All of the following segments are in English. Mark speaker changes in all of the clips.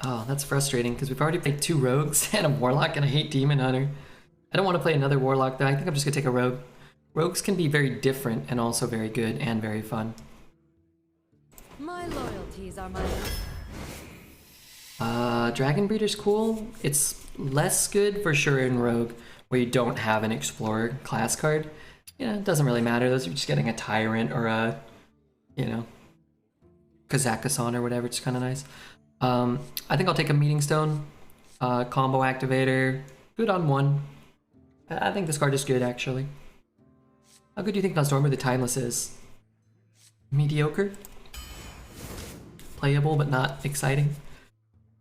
Speaker 1: Oh, that's frustrating because we've already played 2 rogues and a warlock, and I hate demon hunter. I don't want to play another warlock though. I think I'm just gonna take a rogue. Rogues can be very different and also very good and very fun.
Speaker 2: My loyalties are my
Speaker 1: Dragon Breeder's cool. It's less good for sure in rogue where you don't have an explorer class card. Yeah, it doesn't really matter. Those are just getting a tyrant or a, you know, Kazakusan or whatever. It's kind of nice. I think I'll take a meeting stone, combo activator, good on 1. I think this card is good actually. How good do you think Nosdormu the Timeless is? Mediocre? Playable but not exciting?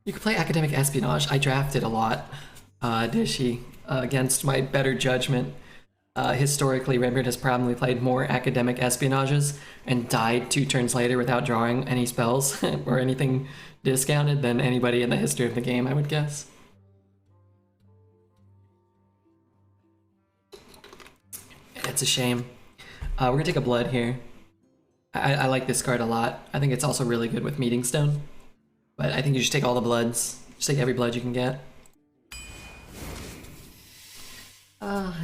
Speaker 1: You could play Academic Espionage. I drafted a lot, Dishy, against my better judgment. Historically, Redbeard has probably played more Academic Espionages and died 2 turns later without drawing any spells or anything discounted than anybody in the history of the game, I would guess. It's a shame. We're gonna take a blood here. I like this card a lot. I think it's also really good with Meeting Stone. But I think you just take all the bloods. Just take every blood you can get.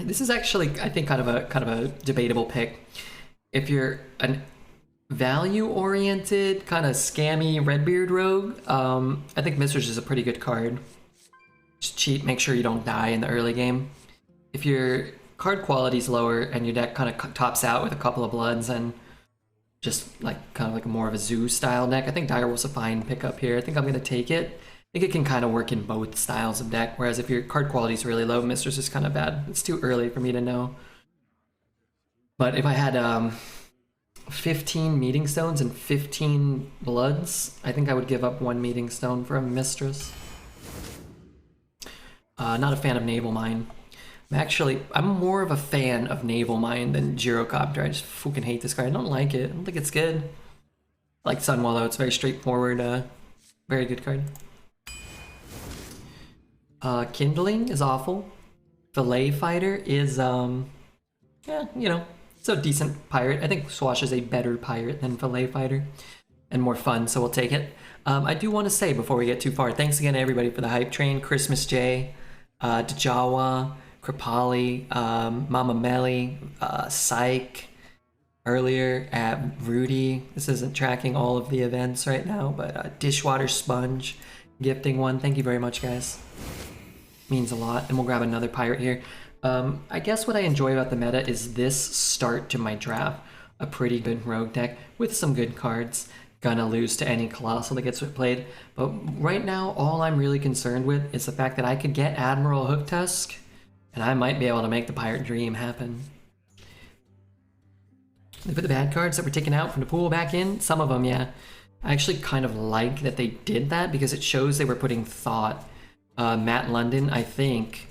Speaker 1: This is actually, I think, kind of a debatable pick. If you're an value-oriented, kind of scammy Redbeard rogue, I think Mistress is a pretty good card. Just cheap, make sure you don't die in the early game. If your card quality's lower and your deck kind of tops out with a couple of bloods and just like kind of like more of a zoo style deck, I think Direwolf's a fine pickup here. I think I'm gonna take it. I think it can kind of work in both styles of deck, whereas if your card quality is really low, Mistress is kind of bad. It's too early for me to know. But if I had 15 Meeting Stones and 15 Bloods, I think I would give up 1 Meeting Stone for a Mistress. Not a fan of Naval Mine. I'm more of a fan of Naval Mine than Gyrocopter. I just fucking hate this card. I don't like it. I don't think it's good. I like Sunwell though. It's very straightforward. Very good card. Kindling is awful. Fillet Fighter is, yeah, you know, it's a decent pirate. I think Swash is a better pirate than Fillet Fighter and more fun, so we'll take it. I do want to say before we get too far, thanks again to everybody for the hype train. Christmas J, Djawa, Kripali, Mama Melly, Psych, earlier at Rudy. This isn't tracking all of the events right now, but Dishwater Sponge, gifting 1. Thank you very much, guys. Means a lot. And we'll grab another pirate here. I guess what I enjoy about the meta is this start to my draft. A pretty good rogue deck with some good cards. Gonna lose to any Colossal that gets played. But right now, all I'm really concerned with is the fact that I could get Admiral Hooktusk, and I might be able to make the Pirate Dream happen. They put the bad cards that were taken out from the pool back in. Some of them, yeah. I actually kind of like that they did that because it shows they were putting thought. Matt London, I think,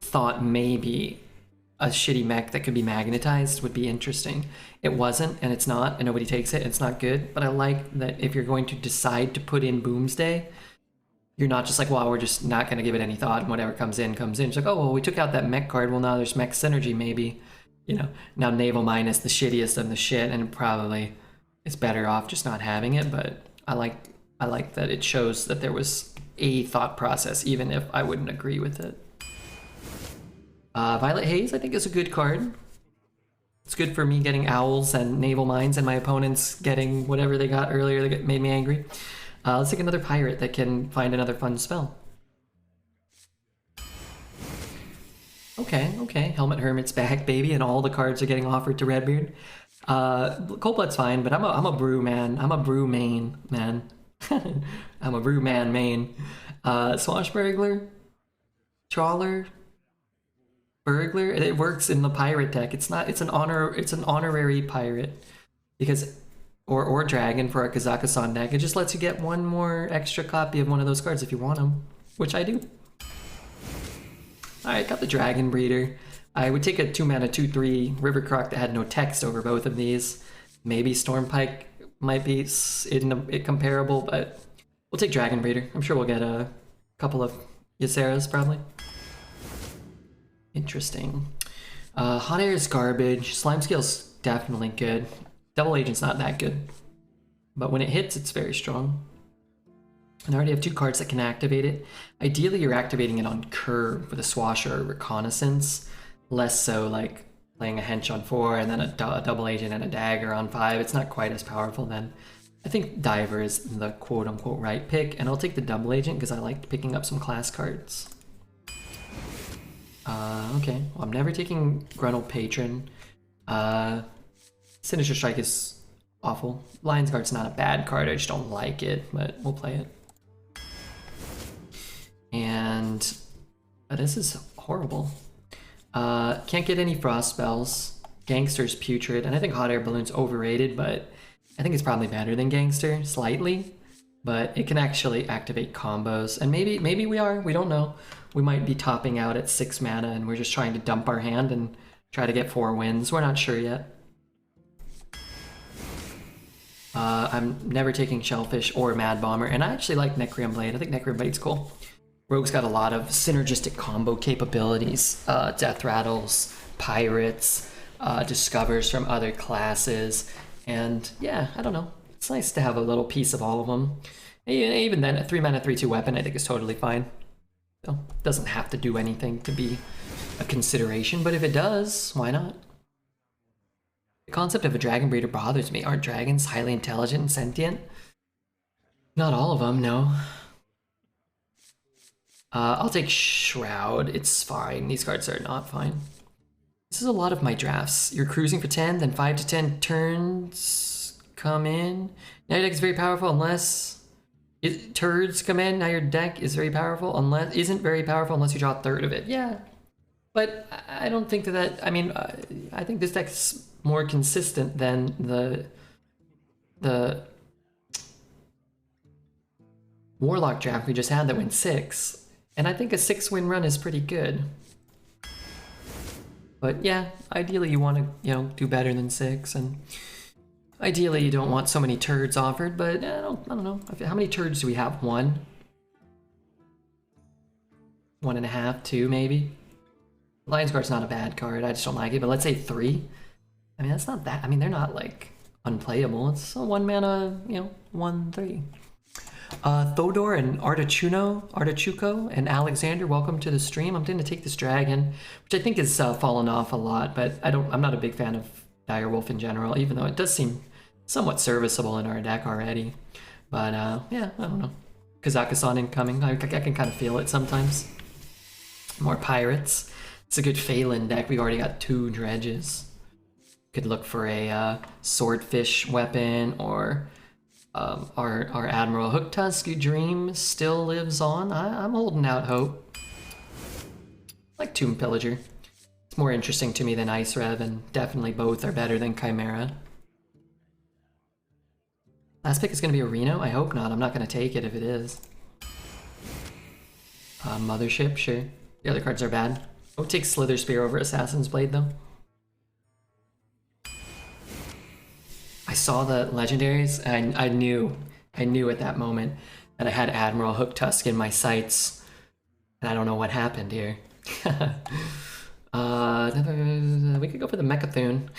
Speaker 1: thought maybe a shitty mech that could be magnetized would be interesting. It wasn't, and it's not, and nobody takes it. It's not good, but I like that if you're going to decide to put in Boomsday, you're not just like, well, we're just not going to give it any thought, and whatever comes in, comes in. It's like, oh, well, we took out that mech card. Well, now there's mech synergy, maybe. You know, now Naval Mine is the shittiest of the shit, and probably it's better off just not having it, but I like that it shows that there was a thought process, even if I wouldn't agree with it. Violet Haze, I think, is a good card. It's good for me getting Owls and Naval Mines, and my opponents getting whatever they got earlier that made me angry. Let's take another pirate that can find another fun spell. Okay. Helmet Hermit's back, baby, and all the cards are getting offered to Redbeard. Coldblood's fine, but I'm a brew man. I'm a brew main, man. I'm a brew man main. Swashbuckler, Trawler, Burglar. It works in the pirate deck. It's an honorary pirate because or dragon for a Kazakusan deck. It just lets you get 1 more extra copy of one of those cards if you want them, which I do. Alright, got the Dragon Breeder. I would take a 2-mana 2/3 River Croc that had no text over both of these. Maybe Stormpike might be comparable, but we'll take Dragon Breeder. I'm sure we'll get a couple of Ysera's probably. Interesting. Hot Air is garbage. Slime Scale's definitely good. Double Agent's not that good. But when it hits, it's very strong. And I already have 2 cards that can activate it. Ideally, you're activating it on curve with a Swasher or Reconnaissance, less so like playing a Hench on 4 and then a double agent and a dagger on 5. It's not quite as powerful then. I think Diver is the quote-unquote right pick, and I'll take the double agent because I like picking up some class cards. Okay, well, I'm never taking Gruntled Patron. Sinister Strike is awful. Lion's Guard's not a bad card, I just don't like it, but we'll play it. And this is horrible. Can't get any Frost Spells. Gangster's Putrid, and I think Hot Air Balloon's overrated, but I think it's probably better than Gangster, slightly. But it can actually activate combos, and maybe we don't know. We might be topping out at 6 mana, and we're just trying to dump our hand and try to get 4 wins. We're not sure yet. I'm never taking Shellfish or Mad Bomber, and I actually like Necrium Blade. I think Necrium Blade's cool. Rogue's got a lot of synergistic combo capabilities. Death Rattles, Pirates, discovers from other classes, and yeah, I don't know. It's nice to have a little piece of all of them. Even then, a 3 mana 3/2 weapon I think is totally fine. So, it doesn't have to do anything to be a consideration, but if it does, why not? The concept of a dragon breeder bothers me. Aren't dragons highly intelligent and sentient? Not all of them, no. I'll take Shroud. It's fine. These cards are not fine. This is a lot of my drafts. You're cruising for 10, then 5 to 10 turns come in. Now your deck is very powerful unless... turds come in, now your deck is very powerful unless... isn't very powerful unless you draw a third of it. Yeah. But I don't think that... I mean, I think this deck's more consistent than the Warlock draft we just had that went 6. And I think a 6-win run is pretty good. But yeah, ideally you want to, do better than 6, and ideally you don't want so many turds offered, but I don't know. How many turds do we have? 1? 1.5, 2 maybe? Lion's Guard's not a bad card, I just don't like it, but let's say 3? I mean, that's not that, I mean, they're not like unplayable. It's a 1 mana, 1/3. Thodor and Artichuco and Alexander, welcome to the stream. I'm going to take this dragon, which I think has fallen off a lot, but I'm not a big fan of Direwolf in general, even though it does seem somewhat serviceable in our deck already. But yeah, I don't know. Kazakhstan incoming, I can kind of feel it sometimes. More pirates. It's a good Phelan deck. We've already got 2 dredges. Could look for a swordfish weapon, or our Admiral Hooktusk dream still lives on. I'm holding out hope. I like Tomb Pillager. It's more interesting to me than Ice Rev, and definitely both are better than Chimera. Last pick is going to be a Reno? I hope not. I'm not going to take it if it is. Mothership, sure. The other cards are bad. I would take Slither Spear over Assassin's Blade, though. I saw the legendaries, and I knew at that moment that I had Admiral Hooktusk in my sights, and I don't know what happened here. We could go for the Mechathune.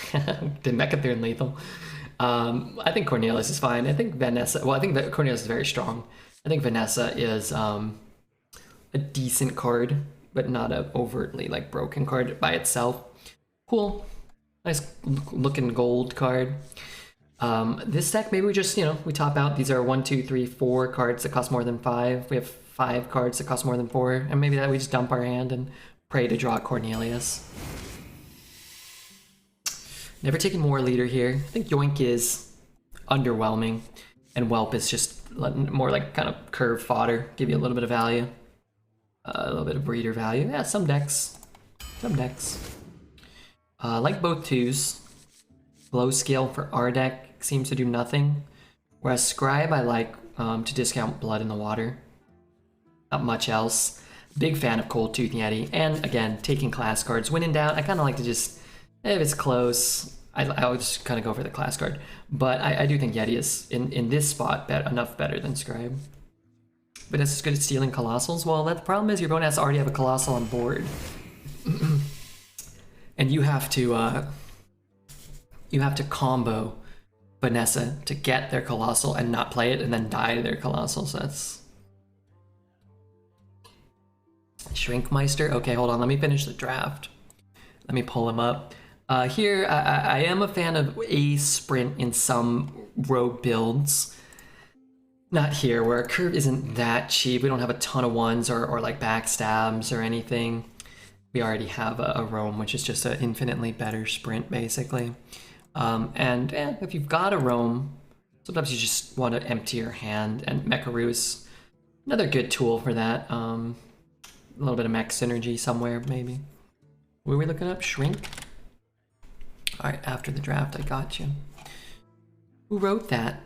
Speaker 1: The Mechathune lethal. I think Cornelius is fine. I think Vanessa... Well, I think that Cornelius is very strong. I think Vanessa is a decent card, but not a overtly broken card by itself. Cool. Nice looking gold card. This deck, maybe we just, we top out. These are 1, 2, 3, 4 cards that cost more than 5. We have 5 cards that cost more than 4. And maybe that we just dump our hand and pray to draw Cornelius. Never taken War Leader here. I think Yoink is underwhelming. And Whelp is just more like kind of curve fodder. Give you a little bit of value. A little bit of breeder value. Yeah, some decks. Like both 2s. Glow Scale for our deck seems to do nothing. Whereas Scribe I like to discount Blood in the Water. Not much else. Big fan of Cold Tooth Yeti. And again, taking class cards. When in doubt, I kind of like to just, if it's close, I would just kind of go for the class card. But I do think Yeti is, in this spot, enough better than Scribe. But it's as good as stealing Colossals. Well, the problem is your opponent has to already have a Colossal on board. And you have to combo Vanessa to get their Colossal and not play it and then die to their Colossal. So Shrinkmeister. Okay, hold on. Let me finish the draft. Let me pull him up. Here, I am a fan of a sprint in some rogue builds. Not here, where our curve isn't that cheap. We don't have a ton of ones or like backstabs or anything. We already have a Roame, which is just an infinitely better sprint, basically. And if you've got a Roame, sometimes you just want to empty your hand, and Mecharoo is another good tool for that. A little bit of mech synergy somewhere, maybe. What were we looking up? Shrink? Alright, after the draft, I got you. Who wrote that?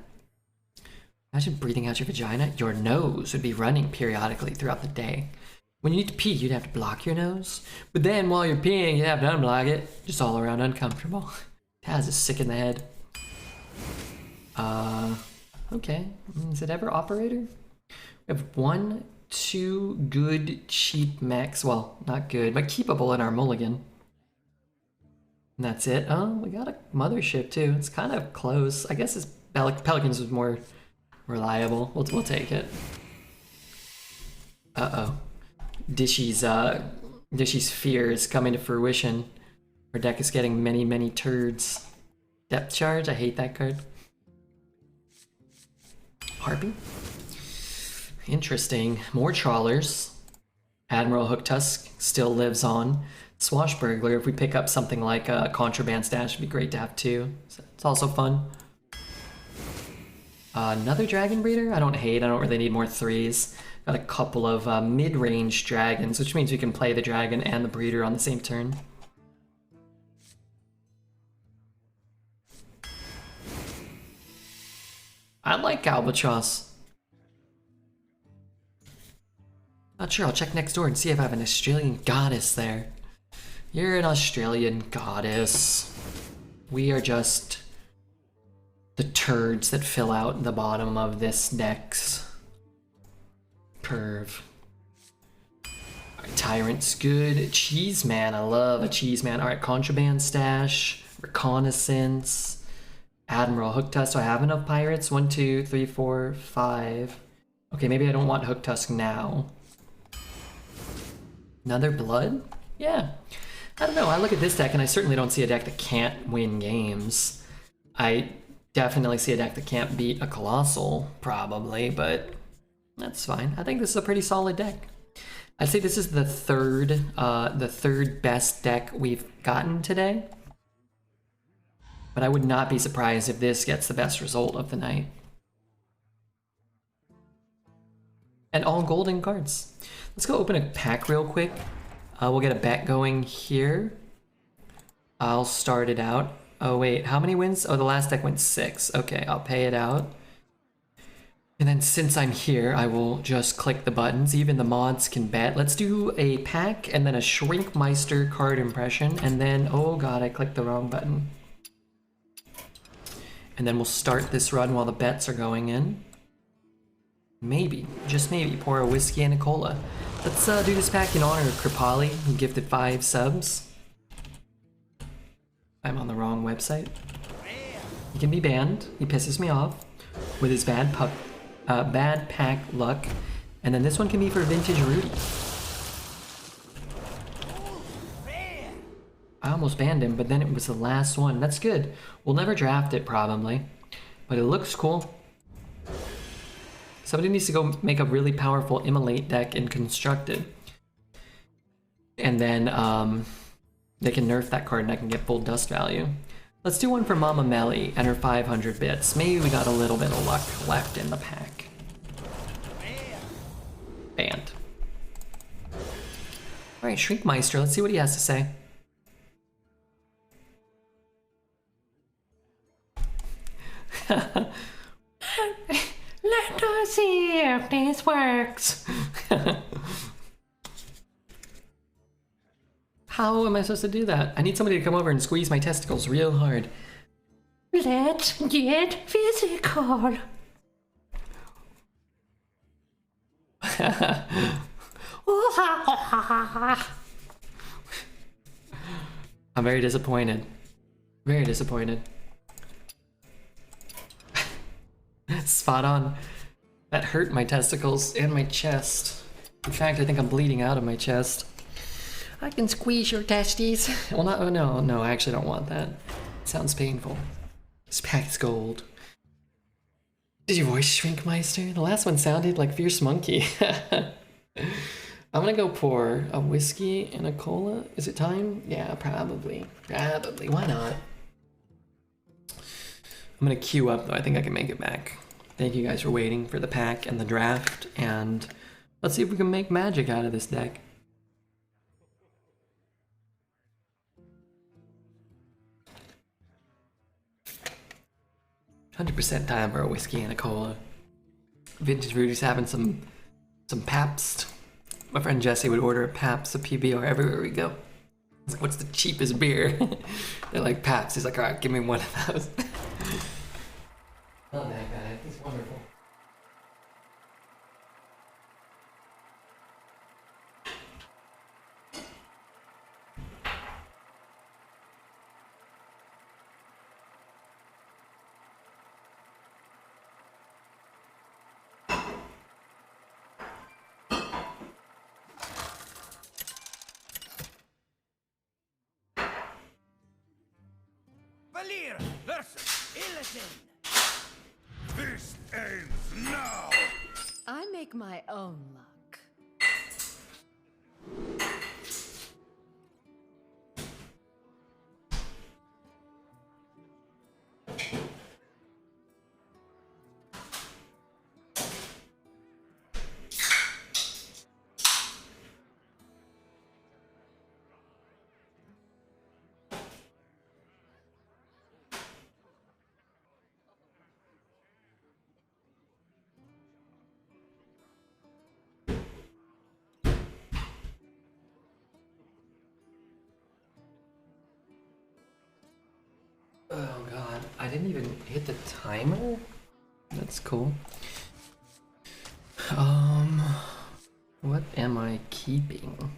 Speaker 1: Imagine breathing out your vagina. Your nose would be running periodically throughout the day. When you need to pee, you'd have to block your nose. But then while you're peeing, you'd have to unblock it. Just all around uncomfortable. Taz is sick in the head. Okay. Is it ever operator? We have 1, 2 good, cheap mechs. Well, not good, but keepable in our mulligan. And that's it. Oh, we got a mothership too. It's kind of close. I guess this Pelicans was more reliable. We'll take it. Uh-oh. Dishy's fear is coming to fruition. Our deck is getting many, many turds. Depth charge, I hate that card. Harpy? Interesting. More trawlers. Admiral Hooktusk still lives on. Swashbuckler, if we pick up something like a Contraband Stash, would be great to have too. So it's also fun. Another Dragon Breeder? I don't hate, I don't really need more 3s. Got a couple of mid-range dragons, which means we can play the dragon and the breeder on the same turn. I like Albatross. Not sure, I'll check next door and see if I have an Australian goddess there. You're an Australian goddess. We are just the turds that fill out the bottom of this deck's curve. Alright, Tyrant's good. Cheese Man, I love a Cheese Man. Alright, Contraband Stash, Reconnaissance, Admiral Hooktusk. Do I have enough pirates? 1, 2, 3, 4, 5. Okay, maybe I don't want Hooktusk now. Another Blood? Yeah. I don't know, I look at this deck and I certainly don't see a deck that can't win games. I definitely see a deck that can't beat a Colossal, probably, but that's fine. I think this is a pretty solid deck. I'd say this is the third best deck we've gotten today. But I would not be surprised if this gets the best result of the night. And all golden cards. Let's go open a pack real quick. We'll get a bet going here. I'll start it out. Oh wait, how many wins? Oh, the last deck went 6. Okay, I'll pay it out. And then since I'm here, I will just click the buttons. Even the mods can bet. Let's do a pack and then a Shrinkmeister card impression. And then, oh god, I clicked the wrong button. And then we'll start this run while the bets are going in. Maybe, just maybe, pour a whiskey and a cola. Let's do this pack in honor of Kripali, who gifted 5 subs. I'm on the wrong website. He can be banned. He pisses me off with his bad pack luck. And then this one can be for Vintage Rudy. I almost banned him, but then it was the last one. That's good. We'll never draft it, probably. But it looks cool. Somebody needs to go make a really powerful Immolate deck and construct it. And then they can nerf that card and I can get full dust value. Let's do one for Mama Melly and her 500 bits. Maybe we got a little bit of luck left in the pack. Banned. Alright, Shrinkmeister, let's see what he has to say. Let us see if this works. How am I supposed to do that? I need somebody to come over and squeeze my testicles real hard. Let's get physical. I'm very disappointed. Very disappointed. Spot on. That hurt my testicles and my chest. In fact, I think I'm bleeding out of my chest. I can squeeze your testes. Well, not. Oh no, no, I actually don't want that. It sounds painful. This pack is gold. Did your voice shrink, Meister? The last one sounded like Fierce Monkey. I'm gonna go pour a whiskey and a cola. Is it time? Yeah, probably. Probably. Why not? I'm gonna queue up though. I think I can make it back. Thank you guys for waiting for the pack and the draft, and let's see if we can make magic out of this deck. 100% time for a whiskey and a cola. Vintage Rudy's having some Pabst. My friend Jesse would order a Pabst, a PBR everywhere we go. He's like, what's the cheapest beer? They're like, Pabst. He's like, all right, give me one of those. Not that guy. He's wonderful.
Speaker 3: This ends now!
Speaker 2: I make my own luck.
Speaker 1: Oh god, I didn't even hit the timer? That's cool. What am I keeping?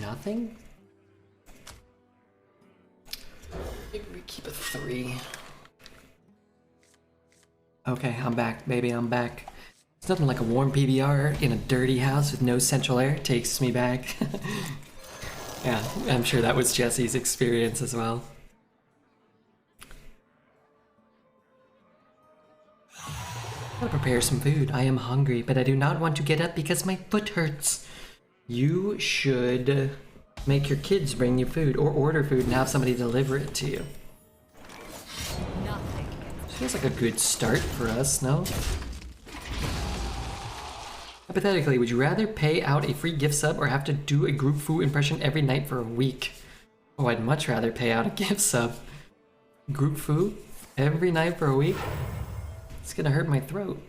Speaker 1: Nothing? Maybe we keep a 3. Okay, I'm back, baby, I'm back. It's nothing like a warm PBR in a dirty house with no central air takes me back. Yeah, I'm sure that was Jesse's experience as well. I'll prepare some food. I am hungry, but I do not want to get up because my foot hurts. You should make your kids bring you food or order food and have somebody deliver it to you.
Speaker 2: Nothing.
Speaker 1: Feels like a good start for us, no? Hypothetically, would you rather pay out a free gift sub or have to do a group food impression every night for a week? Oh, I'd much rather pay out a gift sub. Group food every night for a week? It's gonna hurt my throat.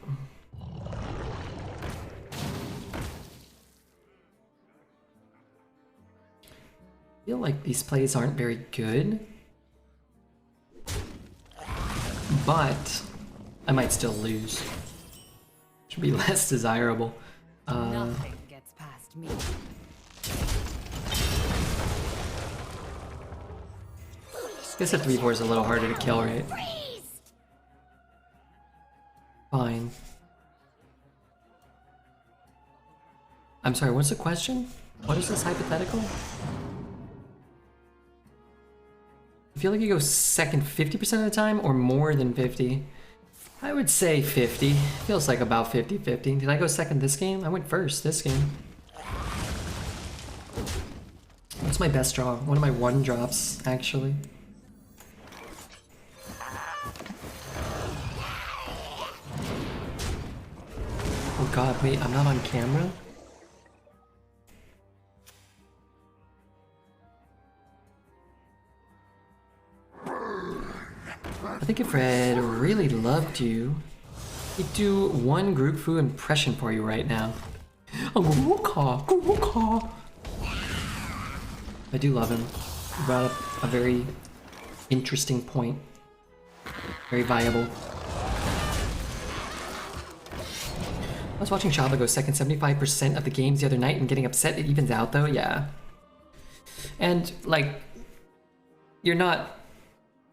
Speaker 1: I feel like these plays aren't very good, but I might still lose. Should be less desirable.
Speaker 2: Nothing gets past me.
Speaker 1: Guess a 3/4 is a little harder to kill, right? Fine. I'm sorry, what's the question? What is this hypothetical? I feel like you go second 50% of the time or more than 50. I would say 50. Feels like about 50-50. Did I go second this game? I went first this game. What's my best draw? One of my 1 drops, actually. Oh god, wait, I'm not on camera? I think if Fred really loved you, he'd do 1 group food impression for you right now. I do love him. He brought up a very interesting point. Very viable. I was watching Chaba go second 75% of the games the other night and getting upset it evens out though, yeah. And like, you're not,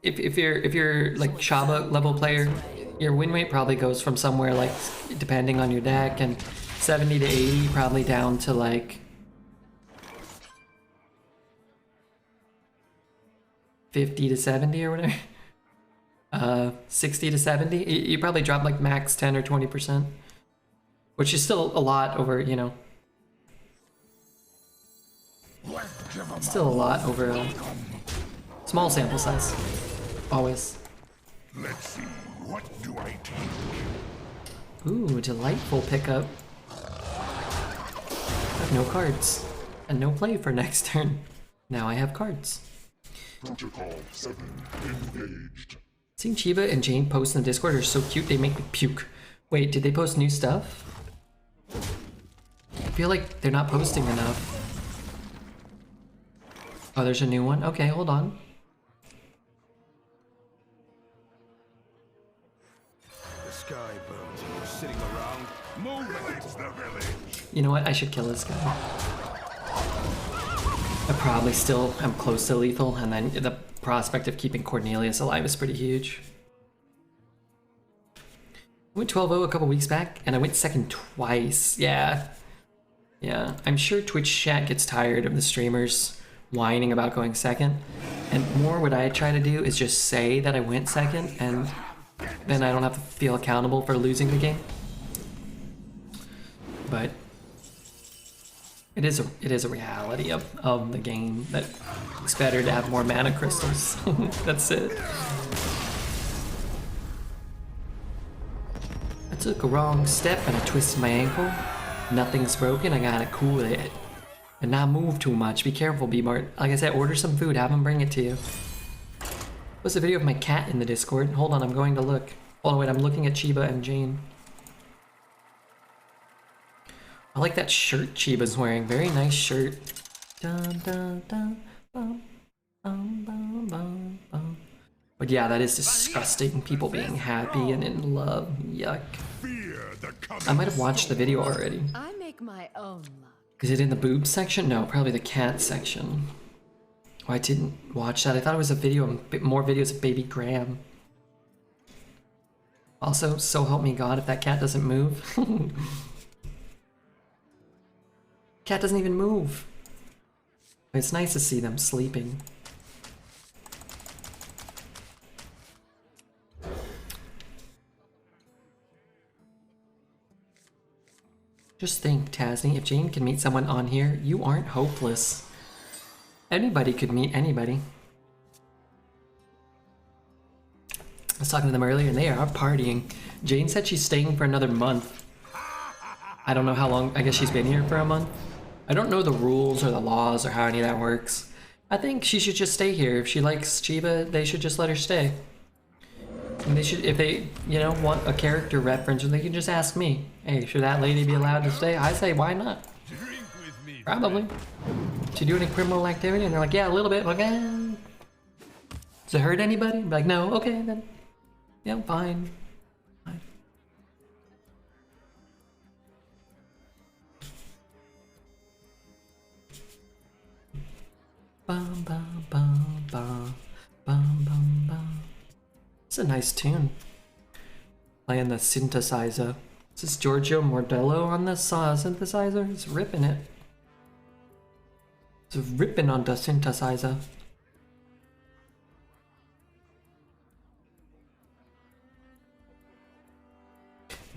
Speaker 1: if you're like Chaba level player, your win rate probably goes from somewhere like, depending on your deck and 70 to 80, probably down to like 50 to 70 or whatever. 60 to 70. You probably drop like max 10 or 20%, which is still a lot over, you know, still a lot over a small sample size. Always.
Speaker 3: Let's see, what do I take?
Speaker 1: Ooh, delightful pickup. I have no cards and no play for next turn. Now I have cards.
Speaker 3: Protocol 7 engaged.
Speaker 1: Seeing Chiba and Jane post in the Discord are so cute, they make me puke. Wait, did they post new stuff? I feel like they're not posting enough. Oh, there's a new one? Okay, hold on.
Speaker 3: The sky burns and you're sitting around. Move it! The village!
Speaker 1: You know what? I should kill this guy. I probably still am close to lethal, and then the prospect of keeping Cornelius alive is pretty huge. I went 12-0 a couple weeks back, and I went second twice. Yeah. Yeah, I'm sure Twitch chat gets tired of the streamers whining about going second. And more what I try to do is just say that I went second, and then I don't have to feel accountable for losing the game. But it is a reality of the game that it's better to have more mana crystals. That's it. I took a wrong step and I twisted my ankle. Nothing's broken, I gotta cool it. And not move too much. Be careful, B-Mart. Like I said, order some food, have them bring it to you. What's a video of my cat in the Discord? Hold on, I'm going to look. Hold on, wait, I'm looking at Chiba and Jane. I like that shirt Chiba's wearing. Very nice shirt. Dun, dun, dun, bum, bum, bum, bum, bum. But yeah, that is disgusting. People being happy and in love. Yuck. I might have watched the video already.
Speaker 2: I make my own luck.
Speaker 1: Is it in the boob section? No, probably the cat section. Oh, I didn't watch that. I thought it was a video, more videos of baby Graham. Also, so help me God if that cat doesn't move. Cat doesn't even move. It's nice to see them sleeping. Just think, Tasney, if Jane can meet someone on here, you aren't hopeless. Anybody could meet anybody. I was talking to them earlier and they are partying. Jane said she's staying for another month. I don't know how long, I guess she's been here for a month. I don't know the rules or the laws or how any of that works. I think she should just stay here. If she likes Chiba, they should just let her stay. And they should, if they, you know, want a character reference, they can just ask me. Hey, should that lady be allowed to stay? I say, why not? Probably. She do any criminal activity? And they're like, yeah, a little bit. Like, does it hurt anybody? I'm like, no, okay, then. Yeah, fine. Fine. Bum, bum, bum, bum, bum, bum, bum. It's a nice tune. Playing the synthesizer. Is this Giorgio Mordello on the synthesizer? It's ripping it. It's ripping on the synthesizer.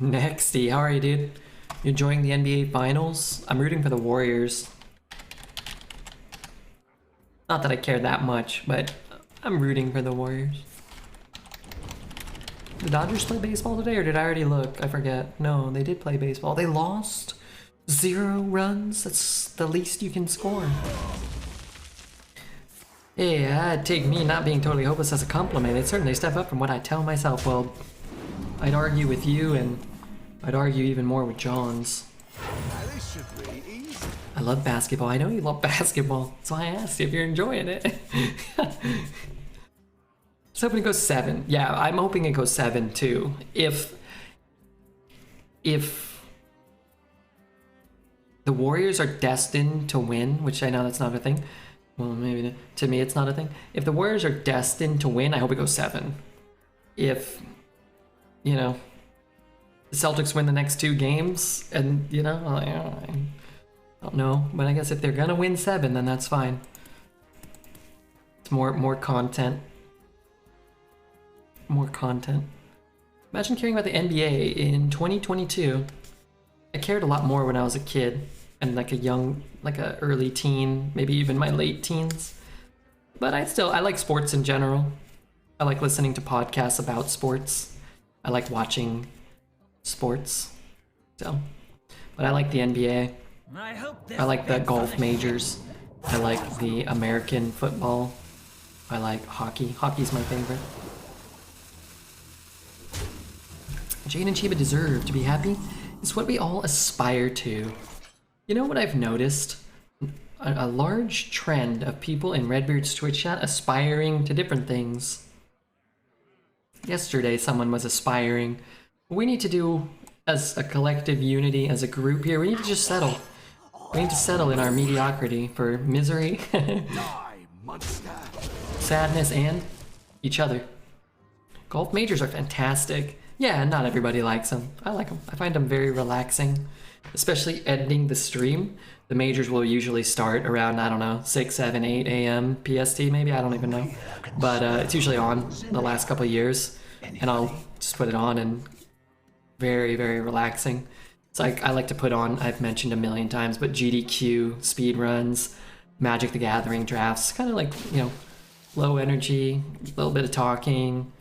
Speaker 1: Nexty, how are you, dude? You enjoying the NBA Finals? I'm rooting for the Warriors. Not that I care that much, but I'm rooting for the Warriors. Did the Dodgers play baseball today, or did I already look? I forget. No, they did play baseball. They lost 0 runs. That's the least you can score. Hey, I'd take me not being totally hopeless as a compliment. It's certainly a step up from what I tell myself. Well, I'd argue with you, and I'd argue even more with Johns. I love basketball. I know you love basketball. That's why I asked you if you're enjoying it. Just hoping it goes 7. Yeah, I'm hoping it goes 7 too. If the Warriors are destined to win, which I know that's not a thing. Well, maybe to me it's not a thing. If the Warriors are destined to win, I hope it goes 7. If, you know, the Celtics win the next 2 games, and you know, I don't know, but I guess if they're gonna win 7, then that's fine. It's more content. More content. Imagine caring about the NBA in 2022. I cared a lot more when I was a kid and like a early teen, maybe even my late teens. But I like sports in general. I like listening to podcasts about sports. I like watching sports. So, but I like the NBA. I like the golf majors. I like the American football. I like hockey. Hockey's my favorite. Jane and Chiba deserve to be happy. It's what we all aspire to. You know what I've noticed? A large trend of people in Redbeard's Twitch chat aspiring to different things. Yesterday someone was aspiring. We need to do, as a collective unity, as a group here, we need to just settle. We need to settle in our mediocrity for misery, sadness, and each other. Golf majors are fantastic. Yeah, not everybody likes them. I like them. I find them very relaxing, especially editing the stream. The majors will usually start around, I don't know, 6, 7, 8 a.m. PST maybe, I don't even know. But it's usually on the last couple of years, and I'll just put it on, and very, very relaxing. It's like, I like to put on, I've mentioned a million times, but GDQ, speed runs, Magic the Gathering drafts, kind of like, you know, low energy, a little bit of talking,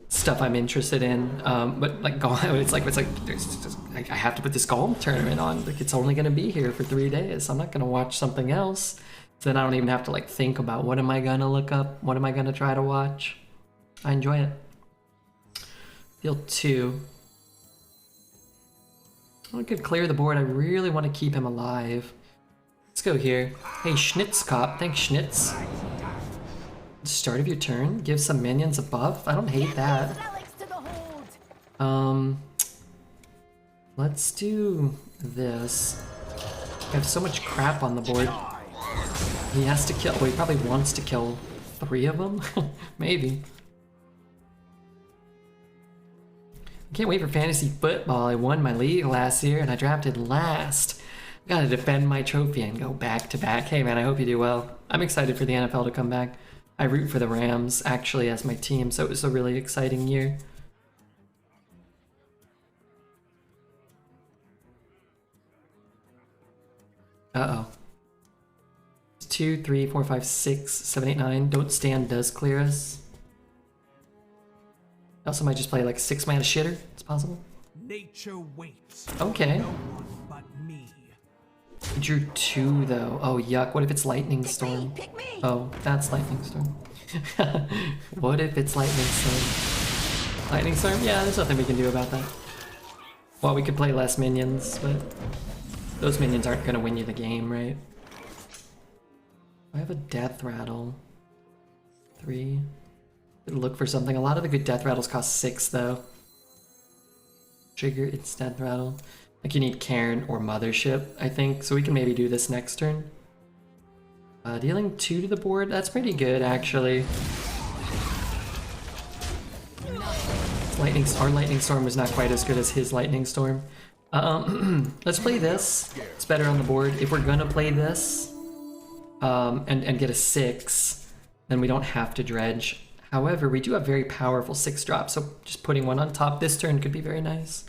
Speaker 1: stuff I'm interested in, but like it's like I have to put this golf tournament on. Like it's only gonna be here for 3 days. I'm not gonna watch something else. So then I don't even have to like think about what am I gonna look up, what am I gonna try to watch. I enjoy it. Field 2. I could clear the board. I really want to keep him alive. Let's go here. Hey Schnitzkopf, thanks Schnitz. Start of your turn, give some minions a buff. I don't hate that. Let's do this. I have so much crap on the board. He has to kill, well, he probably wants to kill 3 of them? Maybe. I can't wait for fantasy football. I won my league last year and I drafted last. Gotta defend my trophy and go back to back. Hey man, I hope you do well. I'm excited for the NFL to come back. I root for the Rams, actually, as my team, so it was a really exciting year. Uh-oh. 2, 3, 4, 5, 6, 7, 8, 9. Don't stand does clear us. I also might just play like 6 mana shitter. It's possible.
Speaker 3: Nature waits.
Speaker 1: Okay.
Speaker 3: No one but me.
Speaker 1: He drew 2 though. Oh yuck, what if it's Lightning Storm? Oh, that's Lightning Storm. What if it's Lightning Storm? Lightning Storm? Yeah, there's nothing we can do about that. Well, we could play less minions, but those minions aren't gonna win you the game, right? I have a Death Rattle. 3. Look for something. A lot of the good Death Rattles cost 6 though. Trigger its Death Rattle. Like you need Cairn or Mothership, I think, so we can maybe do this next turn. Dealing 2 to the board, that's pretty good actually. Our Lightning Storm was not quite as good as his Lightning Storm. Let's play this. It's better on the board. If we're gonna play this and get a 6, then we don't have to dredge. However, we do have very powerful 6 drops, so just putting one on top this turn could be very nice.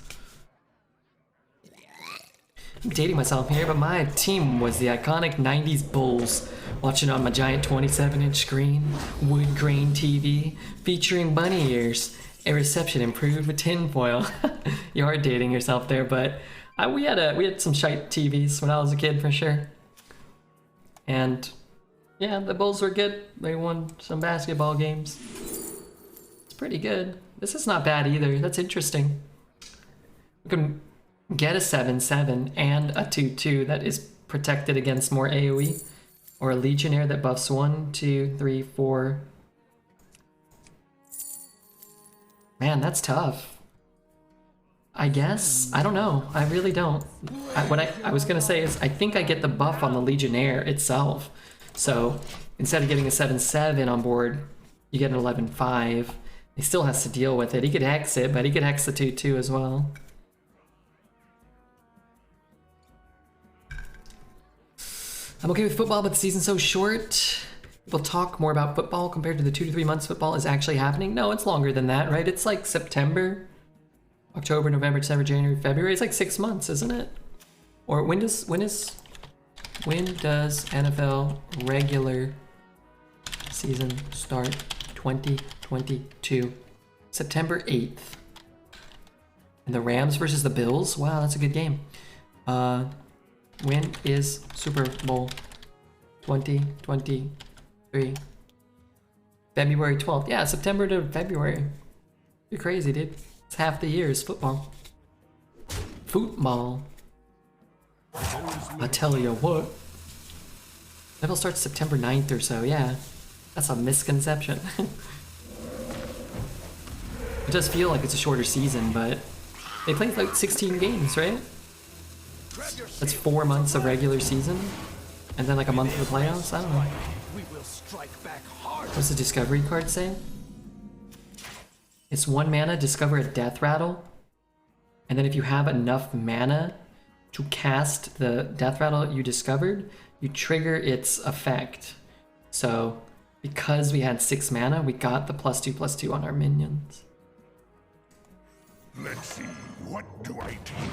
Speaker 1: I'm dating myself here, but my team was the iconic 90s Bulls, watching on my giant 27-inch screen, wood grain TV, featuring bunny ears, a reception improved with tinfoil. You are dating yourself there, but we had some shite TVs when I was a kid for sure. And yeah, the Bulls were good. They won some basketball games. It's pretty good. This is not bad either. That's interesting. We can get a 7/7 and a 2/2 that is protected against more AoE, or a Legionnaire that buffs 1, 2, 3, 4. Man, that's tough. I guess. I don't know. I really don't. What I was gonna say is I think I get the buff on the Legionnaire itself. So instead of getting a 7/7 on board, you get an 11/5. He still has to deal with it. He could hex it, but he could hex the 2/2 as well. I'm okay with football, but the season's so short. People talk more about football compared to the 2 to 3 months football is actually happening. No, it's longer than that, right? It's like September, October, November, December, January, February. It's like 6 months, isn't it? Or when does NFL regular season start? 2022. September 8th. And the Rams versus the Bills? Wow, that's a good game. When is Super Bowl 2023? February 12th. Yeah, September to February. You're crazy, dude. It's half the year is football. Football. I tell you what. NFL starts September 9th or so, yeah. That's a misconception. It does feel like it's a shorter season, but they play like 16 games, right? That's 4 months of regular season, and then like a month of the playoffs. I don't know. What's the discovery card say? It's 1 mana, discover a death rattle, and then if you have enough mana to cast the death rattle you discovered, you trigger its effect. So because we had 6 mana, we got the +2/+2 on our minions.
Speaker 3: Let's see, what do I take?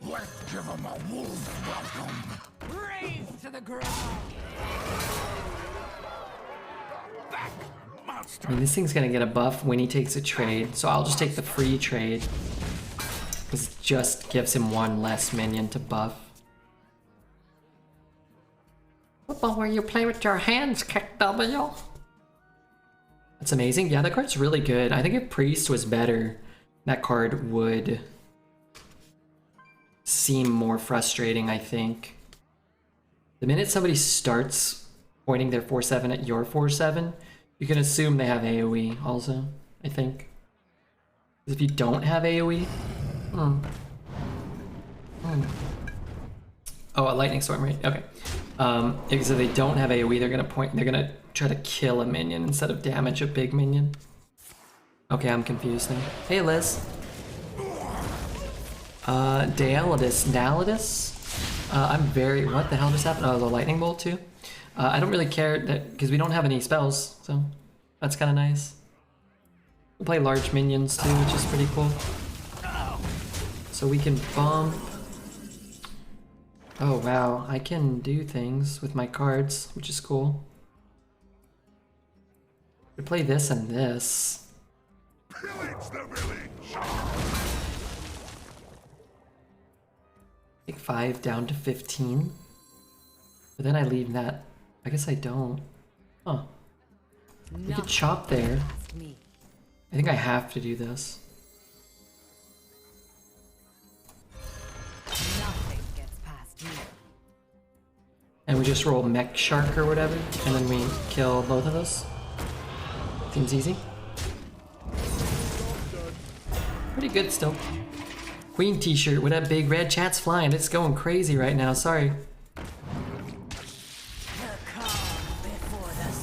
Speaker 3: Let's give him a wolf welcome.
Speaker 2: Raise to the ground.
Speaker 3: Back, monster.
Speaker 1: I mean, this thing's gonna get a buff when he takes a trade, so I'll just take the free trade. Because it just gives him 1 less minion to buff. Football where you play with your hands, kick W. That's amazing. Yeah, that card's really good. I think if Priest was better, that card would seem more frustrating, I think. The minute somebody starts pointing their 4/7 at your 4/7, you can assume they have AoE also, I think. If you don't have AoE... Oh, a lightning storm, right? Okay. Because if they don't have AoE, they're gonna try to kill a minion instead of damage a big minion. Okay, I'm confused now. Hey, Liz. Dalidus. I'm very... What the hell just happened? Oh, the lightning bolt too? I don't really care that because we don't have any spells, so that's kind of nice. We play large minions too, which is pretty cool. So we can bump. Oh wow, I can do things with my cards, which is cool. We play this and this.
Speaker 3: Pillage the village.
Speaker 1: Take 5 down to 15. But then I leave that. I guess I don't. Huh. We could chop there. I think I have to do this.
Speaker 2: Nothing gets past you.
Speaker 1: And we just roll Mech Shark or whatever, and then we kill both of us. Seems easy. Pretty good still. Queen t-shirt with that big red, chat's flying. It's going crazy right now, sorry.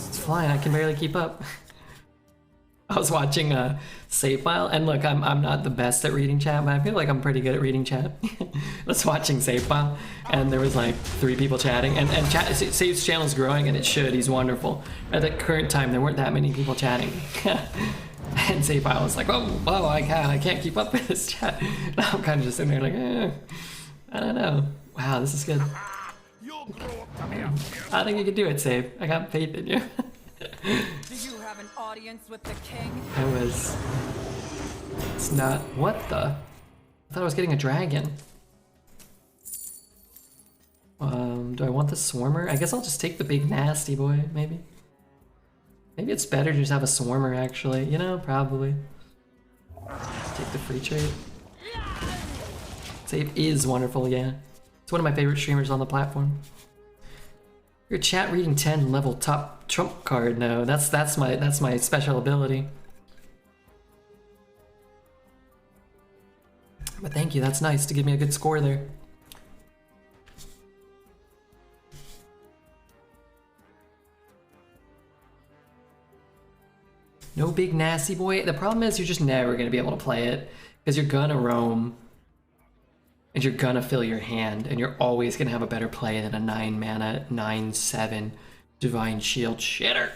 Speaker 1: It's flying, I can barely keep up. I was watching a save file, and look, I'm not the best at reading chat, but I feel like I'm pretty good at reading chat. I was watching save file, and there was like 3 people chatting, and chat, Save's channel's growing, and it should, he's wonderful. At the current time, there weren't that many people chatting. And save file was like, oh, I can't keep up with this chat. And I'm kind of just sitting there like, I don't know. Wow, this is good. I think you can do it, Save. I got faith in you.
Speaker 2: Do you have an audience with the king?
Speaker 1: It's not... What the? I thought I was getting a dragon. Do I want the Swarmer? I guess I'll just take the big nasty boy, maybe. Maybe it's better to just have a Swarmer, actually. You know, probably. Take the free trade. Save is wonderful, yeah. It's one of my favorite streamers on the platform. Your chat reading 10 level top trump card. No, that's my special ability. But thank you, that's nice to give me a good score there. No big nasty boy. The problem is you're just never gonna be able to play it Because you're gonna roam, and you're gonna fill your hand, and you're always gonna have a better play than a 9 mana, 9/7 Divine Shield shitter.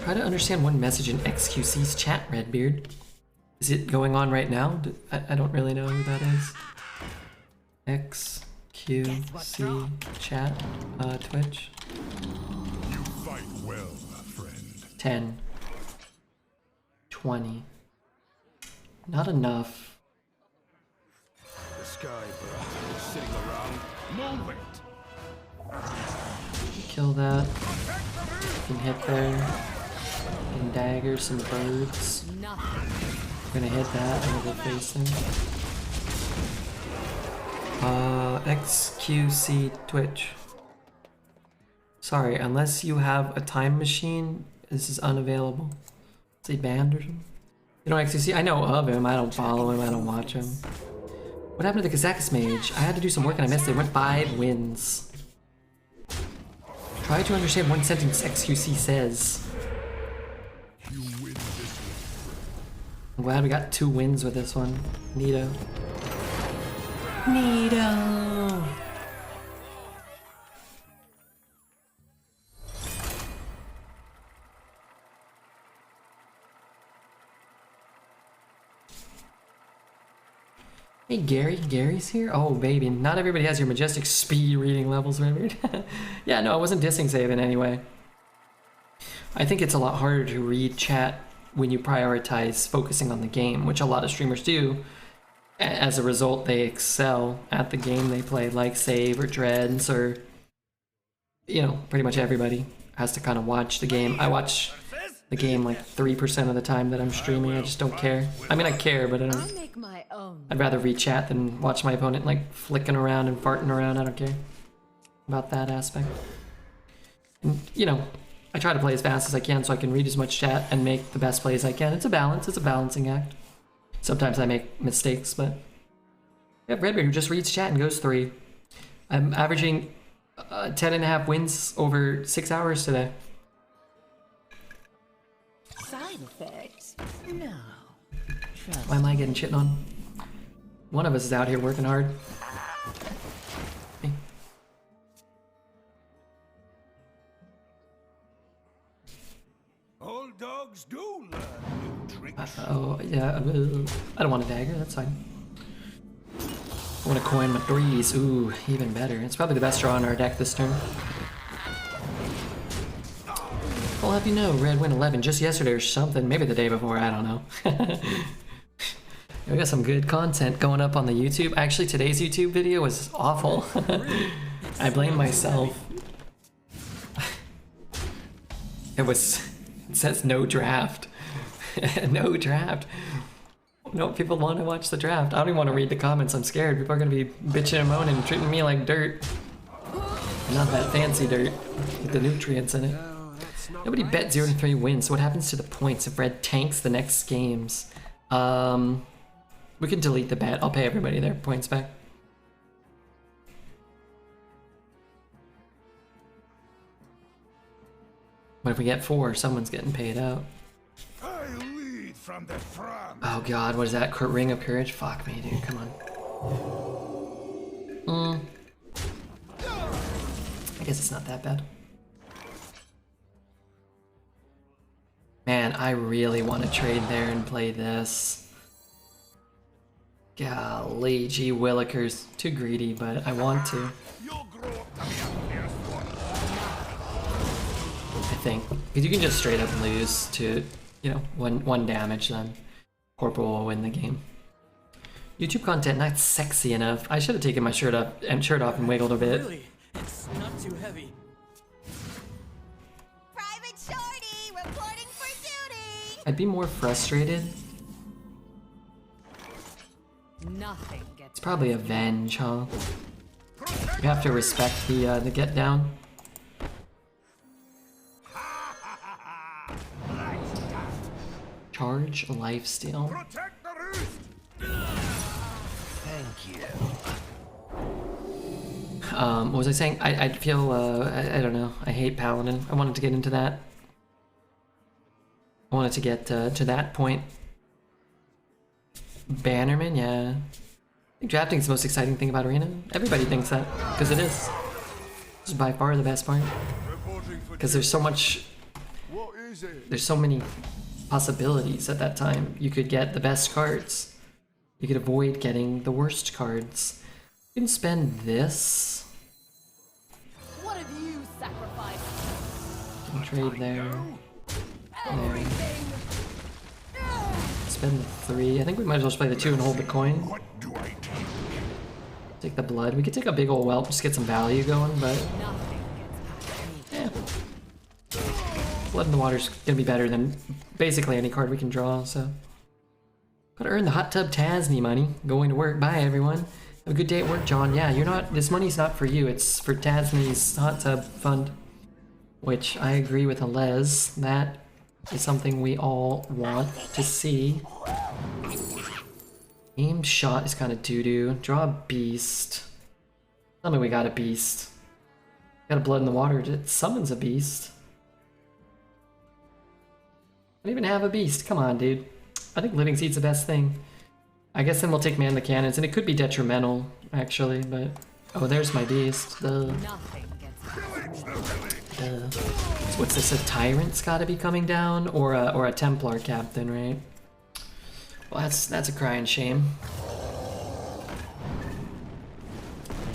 Speaker 1: Try to understand one message in XQC's chat, Redbeard. Is it going on right now? I don't really know who that is. XQC chat, Twitch.
Speaker 3: You fight well, friend.
Speaker 1: 10. 20. Not enough.
Speaker 3: The sky bird is sitting around. Move it.
Speaker 1: Kill that. Can hit there. Can dagger some birds. We're gonna hit that. I'm gonna go face them. XQC Twitch. Sorry, unless you have a time machine, this is unavailable. Is he banned or something? You know XQC? I know of him. I don't follow him. I don't watch him. What happened to the Kazakhs mage? I had to do some work and I missed it. Went 5 wins. Try to understand one sentence XQC says.
Speaker 3: You win this
Speaker 1: I'm glad we got 2 wins with this one. Neato. Neato! Hey Gary, Gary's here? Oh baby, not everybody has your majestic speed reading levels, Redbeard. Yeah, no, I wasn't dissing Saban anyway. I think it's a lot harder to read chat when you prioritize focusing on the game, which a lot of streamers do. As a result, they excel at the game they play, like Save or Dreads or, you know, pretty much everybody has to kind of watch the game. I watch the game like 3% of the time that I'm streaming. I just don't care. I mean, I care, but I don't. I'd rather read chat than watch my opponent like flicking around and farting around. I don't care about that aspect. And, you know, I try to play as fast as I can so I can read as much chat and make the best plays I can. It's a balance. It's a balancing act. Sometimes I make mistakes, but we have Redbeard who just reads chat and goes 3. I'm averaging 10.5 wins over 6 hours today.
Speaker 4: Side effects? No.
Speaker 1: Why am I getting shit on? One of us is out here working hard. Hey.
Speaker 3: Old dogs do learn new tricks.
Speaker 1: Oh, yeah. I don't want a dagger. That's fine. I want to coin my 3s. Ooh, even better. It's probably the best draw in our deck this turn. I'll have you know, Red went 11 just yesterday or something. Maybe the day before. I don't know. We got some good content going up on the YouTube. Actually, today's YouTube video was awful. I blame myself. It says no draft. No draft. No, people want to watch the draft. I don't even want to read the comments. I'm scared. People are going to be bitching and moaning, treating me like dirt. Not that fancy dirt with the nutrients in it. Nobody bet 0 to 3 wins. So what happens to the points if Red tanks the next games? We can delete the bet. I'll pay everybody their points back. What if we get 4? Someone's getting paid out.
Speaker 3: I lead from the front.
Speaker 1: Oh god, what is that? Ring of Courage? Fuck me, dude. Come on. I guess it's not that bad. Man, I really want to trade there and play this. Golly, gee willikers. Too greedy, but I want to.
Speaker 3: You'll grow up to be a fierce one.
Speaker 1: I think. Because you can just straight up lose to, you know, one damage, then Corporal will win the game. YouTube content not sexy enough. I should have taken my shirt off and wiggled a bit.
Speaker 5: Really? It's not too heavy.
Speaker 4: Private Shorty, reporting for duty!
Speaker 1: I'd be more frustrated.
Speaker 4: Nothing gets
Speaker 1: It's probably Avenge, huh? You have to respect the get down. Charge lifesteal.
Speaker 3: Protect the roost. Thank you.
Speaker 1: What was I saying? I, I, don't know. I hate Paladin. I wanted to get into that. I wanted to get to that point. Bannerman, yeah. I think drafting is the most exciting thing about Arena. Everybody thinks that, because it is. It's by far the best part. Because there's so much... There's so many possibilities at that time. You could get the best cards. You could avoid getting the worst cards. You can spend this.
Speaker 4: What have you sacrificed?
Speaker 1: You can trade there. There. Spend the 3. I think we might as well just play the 2 and hold the coin. Take the blood. We could take a big old whelp, just get some value going, but... Yeah. Blood in the water's gonna be better than basically any card we can draw, so... Gotta earn the hot tub Tasney money. Going to work. Bye, everyone. Have a good day at work, John. Yeah, you're not... This money's not for you. It's for Tasney's hot tub fund. Which I agree with Alez. That is something we all want to see. Aimed shot is kind of doo-doo. Draw a beast. Tell me we got a beast. Got a blood in the water. It summons a beast. I don't even have a beast. Come on, dude. I think Living Seed's the best thing. I guess then we'll take Man the Cannons, and it could be detrimental, actually, but... Oh, there's my beast. So what's this? A Tyrant's gotta be coming down? Or a Templar Captain, right? Well, that's a crying shame.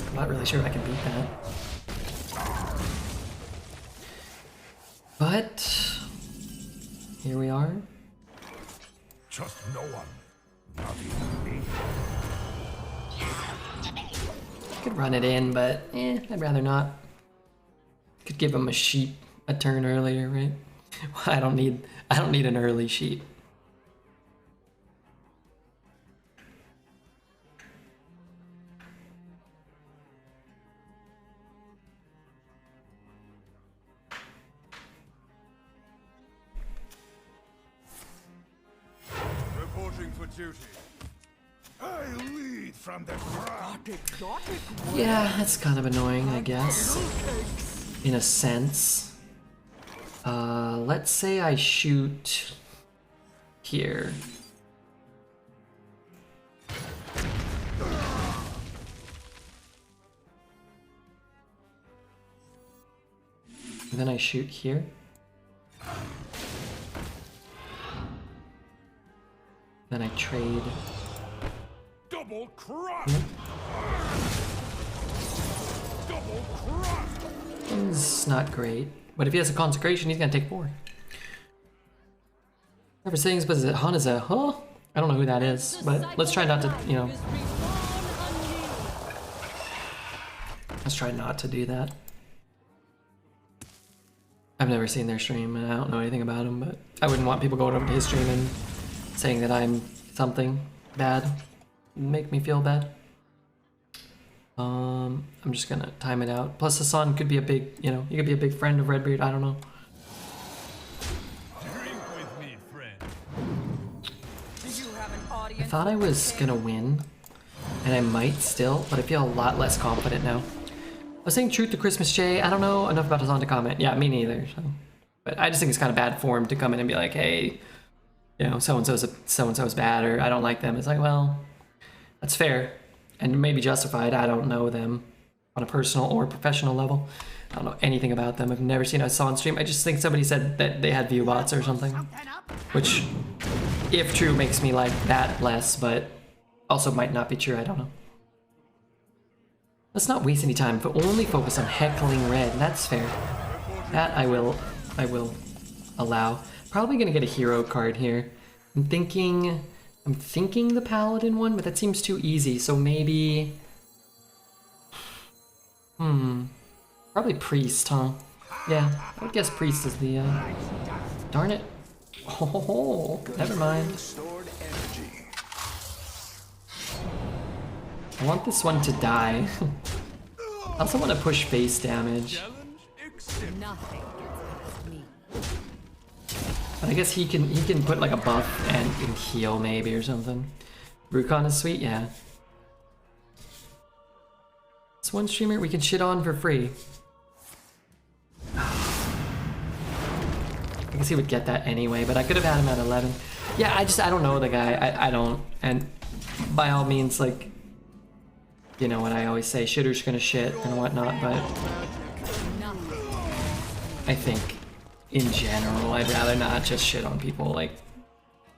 Speaker 1: I'm not really sure if I can beat that. But here we are.
Speaker 3: Trust no one. Not even me.
Speaker 1: Could run it in, but I'd rather not. Could give him a sheep a turn earlier, right? I don't need an early sheep.
Speaker 3: Reporting for duty. I lead from the ground.
Speaker 1: Yeah, that's kind of annoying, I guess. In a sense. Let's say I shoot here. And then I shoot here. Then I trade.
Speaker 3: Double cross. Double cross.
Speaker 1: It's not great. But if he has a consecration, he's gonna take 4. Never saying, but is it Hanaza? Huh? I don't know who that is, but let's try not to, you know. Let's try not to do that. I've never seen their stream, and I don't know anything about him, but I wouldn't want people going over to his stream and saying that I'm something bad. Make me feel bad. I'm just gonna time it out. Plus Hassan could be a big, you know, he could be a big friend of Redbeard, I don't know.
Speaker 3: Drink with me, friend.
Speaker 2: Do you have an
Speaker 1: I
Speaker 2: audience?
Speaker 1: thought I was gonna win, and I might still, but I feel a lot less confident now. I was saying truth to Christmas Jay, I don't know enough about Hassan to comment. Yeah, me neither, so. But I just think it's kind of bad form to come in and be like, hey, you know, so-and-so's bad, or I don't like them. It's like, well, that's fair. And maybe justified. I don't know them on a personal or professional level. I don't know anything about them. I've never seen us on stream. I just think somebody said that they had view bots or something. Which, if true, makes me like that less, but also might not be true. I don't know. Let's not waste any time, but only focus on heckling red. That's fair. That I will allow. Probably gonna get a hero card here. I'm thinking the paladin one, but that seems too easy, so maybe... Probably priest, huh? Yeah, I would guess priest is the, Darn it. Oh, never mind. I want this one to die. I also want to push base damage.
Speaker 5: Nothing gets past me.
Speaker 1: But I guess he can put like a buff and heal maybe or something. Rukon is sweet, yeah. It's one streamer we can shit on for free. I guess he would get that anyway, but I could have had him at 11. Yeah, I don't know the guy. I don't. And by all means, like, you know what I always say, shitter's gonna shit and whatnot, but I think in general, I'd rather not just shit on people. Like,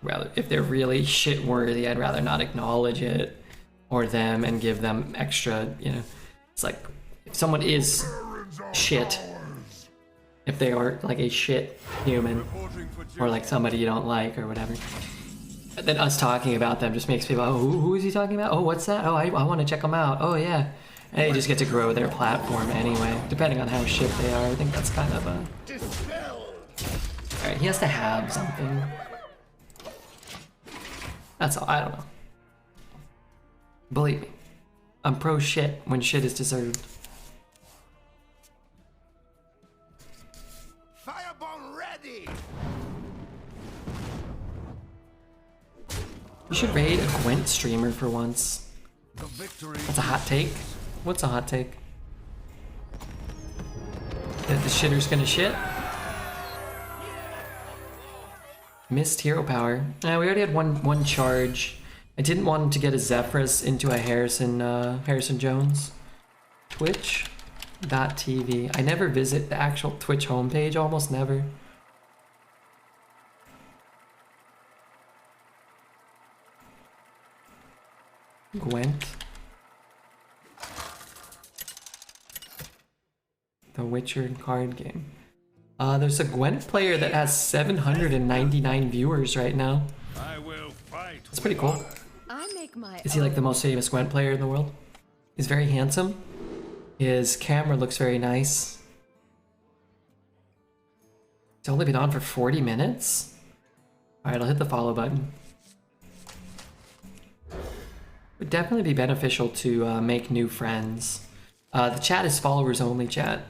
Speaker 1: rather, if they're really shit worthy, I'd rather not acknowledge it or them and give them extra, you know. It's like, if someone is shit, if they are like a shit human or like somebody you don't like or whatever, then us talking about them just makes people, oh, who is he talking about? Oh, what's that? Oh, I want to check them out. Oh, yeah. And they just get to grow their platform anyway, depending on how shit they are. I think that's kind of a... Alright, he has to have something. That's all. I don't know. Believe me, I'm pro shit when shit is deserved.
Speaker 3: Firebomb ready.
Speaker 1: You should raid a Gwent streamer for once.
Speaker 3: The victory.
Speaker 1: That's a hot take. What's a hot take? That the shitter's gonna shit? Missed hero power. We already had one charge. I didn't want him to get a Zephyrus into a Harrison Jones. Twitch.tv. I never visit the actual Twitch homepage, almost never. Gwent. The Witcher card game. There's a Gwent player that has 799 viewers right now.
Speaker 3: I will fight.
Speaker 1: That's pretty cool.
Speaker 5: I make my
Speaker 1: Is he like the most famous Gwent player in the world? He's very handsome. His camera looks very nice. It's only been on for 40 minutes? Alright, I'll hit the follow button. Would definitely be beneficial to make new friends. The chat is followers only chat.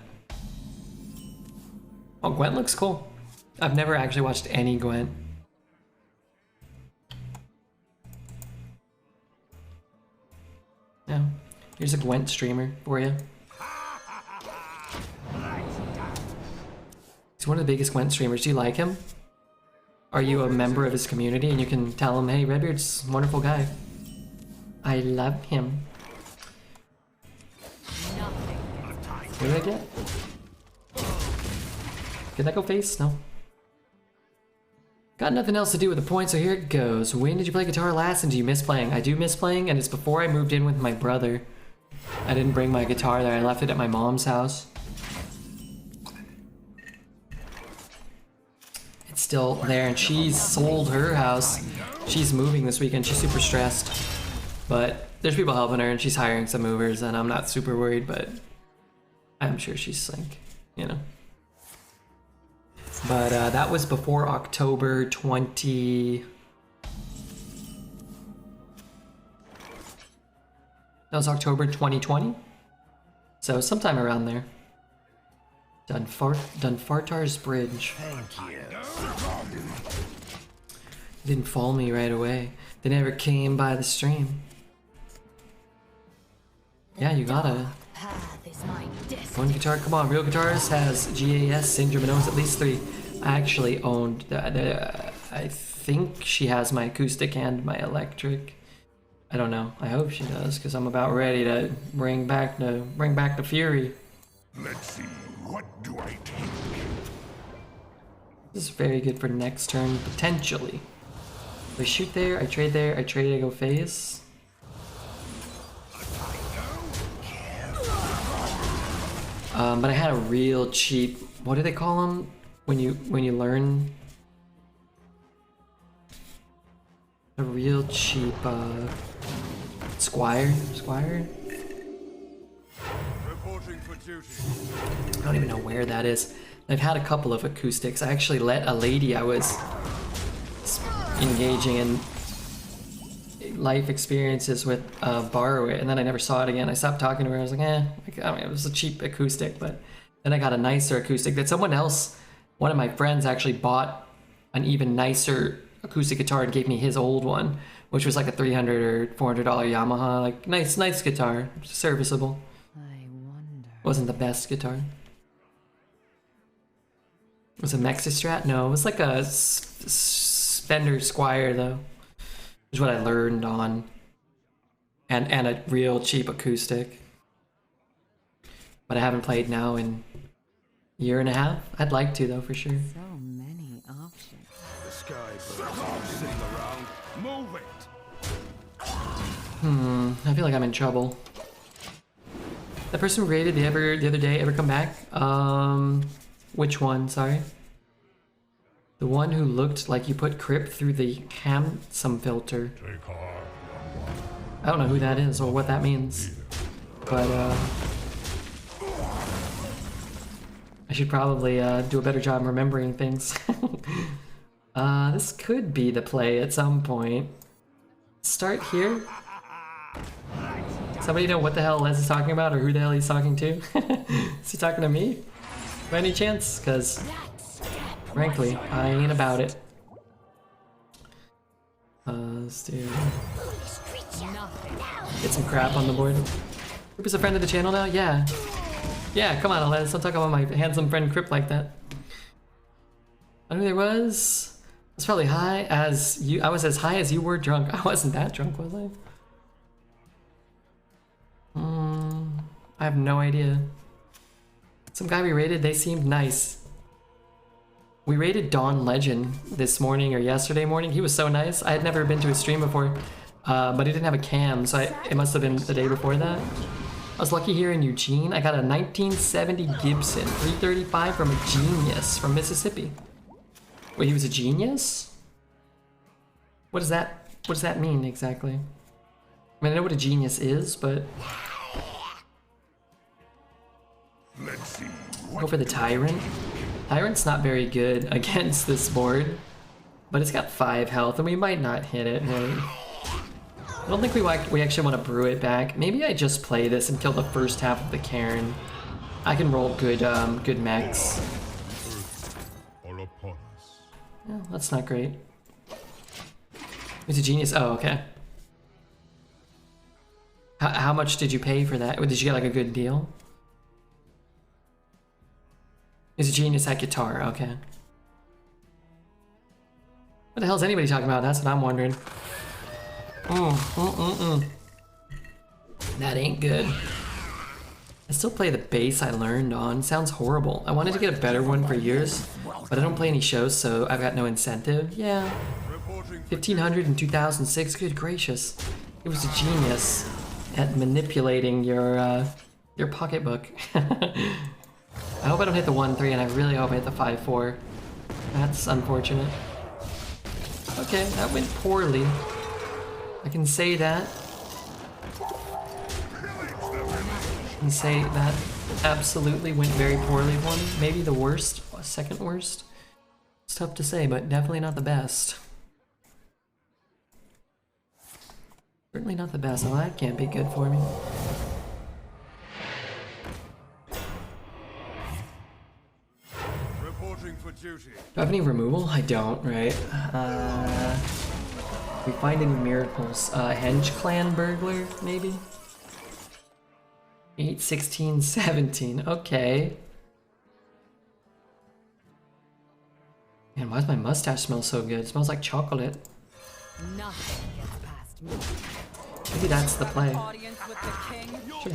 Speaker 1: Oh, Gwent looks cool. I've never actually watched any Gwent. Yeah, here's a Gwent streamer for you. He's one of the biggest Gwent streamers. Do you like him? Are you a member of his community and you can tell him, hey, Redbeard's a wonderful guy. I love him. What did I get? Did that go face? No. Got nothing else to do with the point, so here it goes. When did you play guitar last and do you miss playing? I do miss playing, and it's before I moved in with my brother. I didn't bring my guitar there, I left it at my mom's house. It's still there, and she's sold her house. She's moving this weekend, she's super stressed. But there's people helping her, and she's hiring some movers, and I'm not super worried, but I'm sure she's like, you know. But that was before October 20... That was October 2020? So sometime around there. Dunfartar's Bridge.
Speaker 3: Thank you.
Speaker 1: Didn't follow me right away. They never came by the stream. Yeah, you gotta. One guitar, come on. Real Guitarist has GAS syndrome and owns at least 3. I actually owned I think she has my acoustic and my electric. I don't know. I hope she does, because I'm about ready to bring back the fury.
Speaker 3: Let's see. What do I take?
Speaker 1: This is very good for next turn, potentially. I shoot there, I trade, I go phase. But I had a real cheap, what do they call them when you learn? A real cheap Squire?
Speaker 3: Reporting for duty.
Speaker 1: I don't even know where that is. I've had a couple of acoustics. I actually let a lady I was engaging in life experiences with borrow it, and then I never saw it again. I stopped talking to her. I was like, I mean, it was a cheap acoustic, but then I got a nicer acoustic that someone else, one of my friends actually bought an even nicer acoustic guitar and gave me his old one, which was like a $300 or $400 Yamaha, like nice guitar, serviceable.
Speaker 5: I wonder.
Speaker 1: Wasn't the best guitar. Was it Mexi strat? No, it was like a Fender Squire though. Which is what I learned on. And a real cheap acoustic. But I haven't played now in a year and a half. I'd like to though, for sure.
Speaker 5: So many options.
Speaker 3: The sky birds are sitting around. Move it!
Speaker 1: I feel like I'm in trouble. That person who raided the other day ever come back? Which one? Sorry. The one who looked like you put Crip through the handsome filter. I don't know who that is or what that means, but I should probably do a better job remembering things. This could be the play at some point. Start here. Somebody know what the hell Les is talking about or who the hell he's talking to? Is he talking to me? By any chance? Because, frankly, I ain't about it. Let's do... Get some crap on the board. Crip is a friend of the channel now? Yeah. Yeah, come on, Les. Don't talk about my handsome friend Crip like that. I knew there was... I was probably high as you... I was as high as you were drunk. I wasn't that drunk, was I? I have no idea. Some guy we raided, they seemed nice. We raided Dawn Legend this morning or yesterday morning. He was so nice. I had never been to his stream before, but he didn't have a cam, so it must have been the day before that. I was lucky here in Eugene. I got a 1970 Gibson 335 from a genius from Mississippi. Wait, he was a genius? What does that mean exactly? I mean, I know what a genius is, but...
Speaker 3: Let's see.
Speaker 1: Go for the Tyrant. Tyrant's not very good against this board, but it's got 5 health, and we might not hit it, right? I don't think we actually want to brew it back. Maybe I just play this and kill the first half of the Cairn. I can roll good mechs. Yeah, that's not great. He's a genius. Oh, okay. How much did you pay for that? Did you get like a good deal? He's a genius at guitar. Okay. What the hell is anybody talking about? That's what I'm wondering. That ain't good. I still play the bass I learned on. Sounds horrible. I wanted to get a better one for years, but I don't play any shows, so I've got no incentive. Yeah. 1500 in 2006. Good gracious. It was a genius at manipulating your pocketbook. I hope I don't hit the 1-3, and I really hope I hit the 5-4. That's unfortunate. Okay, that went poorly. I can say that. I can say that absolutely went very poorly for me. Maybe the worst, second worst. It's tough to say, but definitely not the best. Certainly not the best. Well, that can't be good for me. Do I have any removal? I don't, right? We find any miracles. Henge Clan Burglar, maybe? 8, 16, 17. Okay. Man, why does my mustache smell so good? It smells like chocolate.
Speaker 5: Nothing gets past me.
Speaker 1: Maybe that's the play.
Speaker 2: Audience with the king.
Speaker 1: Sure.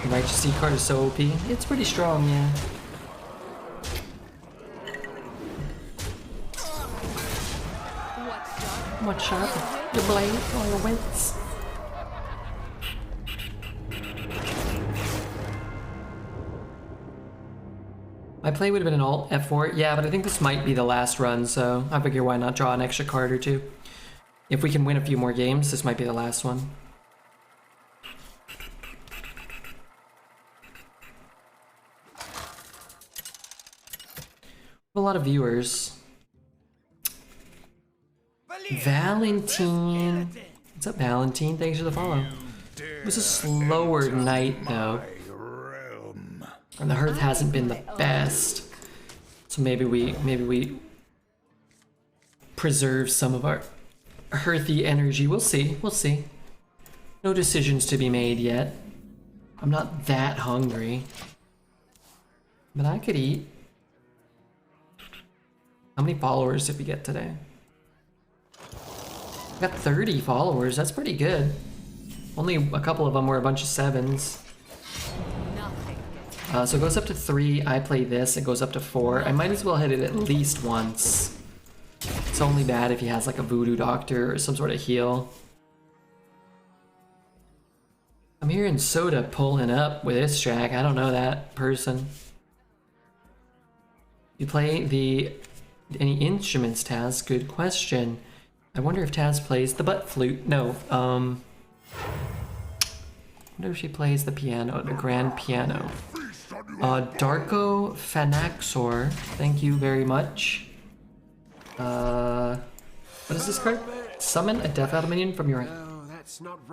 Speaker 1: The Righteous Sea card is so OP. It's pretty strong, yeah. What's sharp? Your blade or your wits? My play would have been an alt F4. Yeah, but I think this might be the last run, so I figure why not draw an extra card or two. If we can win a few more games, this might be the last one. A lot of viewers. Valentine. What's up, Valentine? Thanks for the follow. It was a slower night, though. And the Hearth hasn't been the best. So maybe we preserve some of our earthy energy. We'll see. We'll see. No decisions to be made yet. I'm not that hungry. But I could eat. How many followers did we get today? We got 30 followers. That's pretty good. Only a couple of them were a bunch of 7s. So it goes up to 3. I play this. It goes up to 4. I might as well hit it at least once. It's only bad if he has like a voodoo doctor or some sort of heal. I'm hearing Soda pulling up with this track. I don't know that person. You play any instruments, Taz? Good question. I wonder if Taz plays the butt flute. No, I wonder if she plays the piano, the grand piano. Darko Fanaxor, thank you very much. What is this card? Summon a death battle minion from your hand.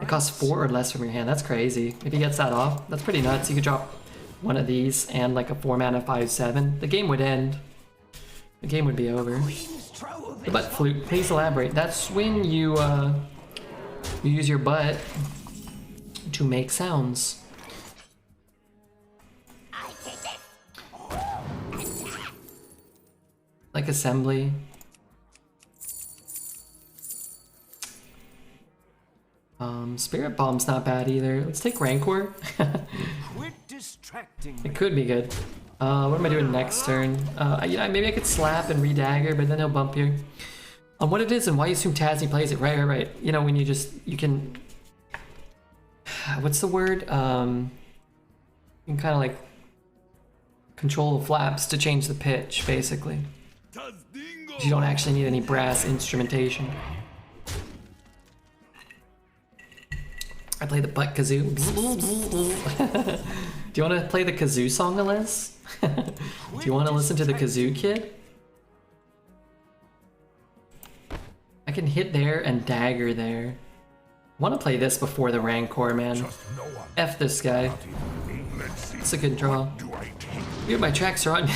Speaker 1: It costs 4 or less from your hand. That's crazy. If he gets that off, that's pretty nuts. You could drop one of these and like a 4-mana 5/7. The game would end. The game would be over. The butt flute, please elaborate. That's when you use your butt to make sounds. Like assembly. Spirit Bomb's not bad either. Let's take Rancor. It could be good. What am I doing next turn? Maybe I could slap and re-dagger, but then he'll bump here. On what it is and why you assume Tazzy plays it. Right. You know, when you can... What's the word? You can kind of like control the flaps to change the pitch, basically. You don't actually need any brass instrumentation. I play the butt kazoo. Do you want to play the kazoo song, Alez? Do you want to listen to the kazoo kid? I can hit there and dagger there. I want to play this before the Rancor, man. F this guy. It's a good draw. Dude, my tracks are on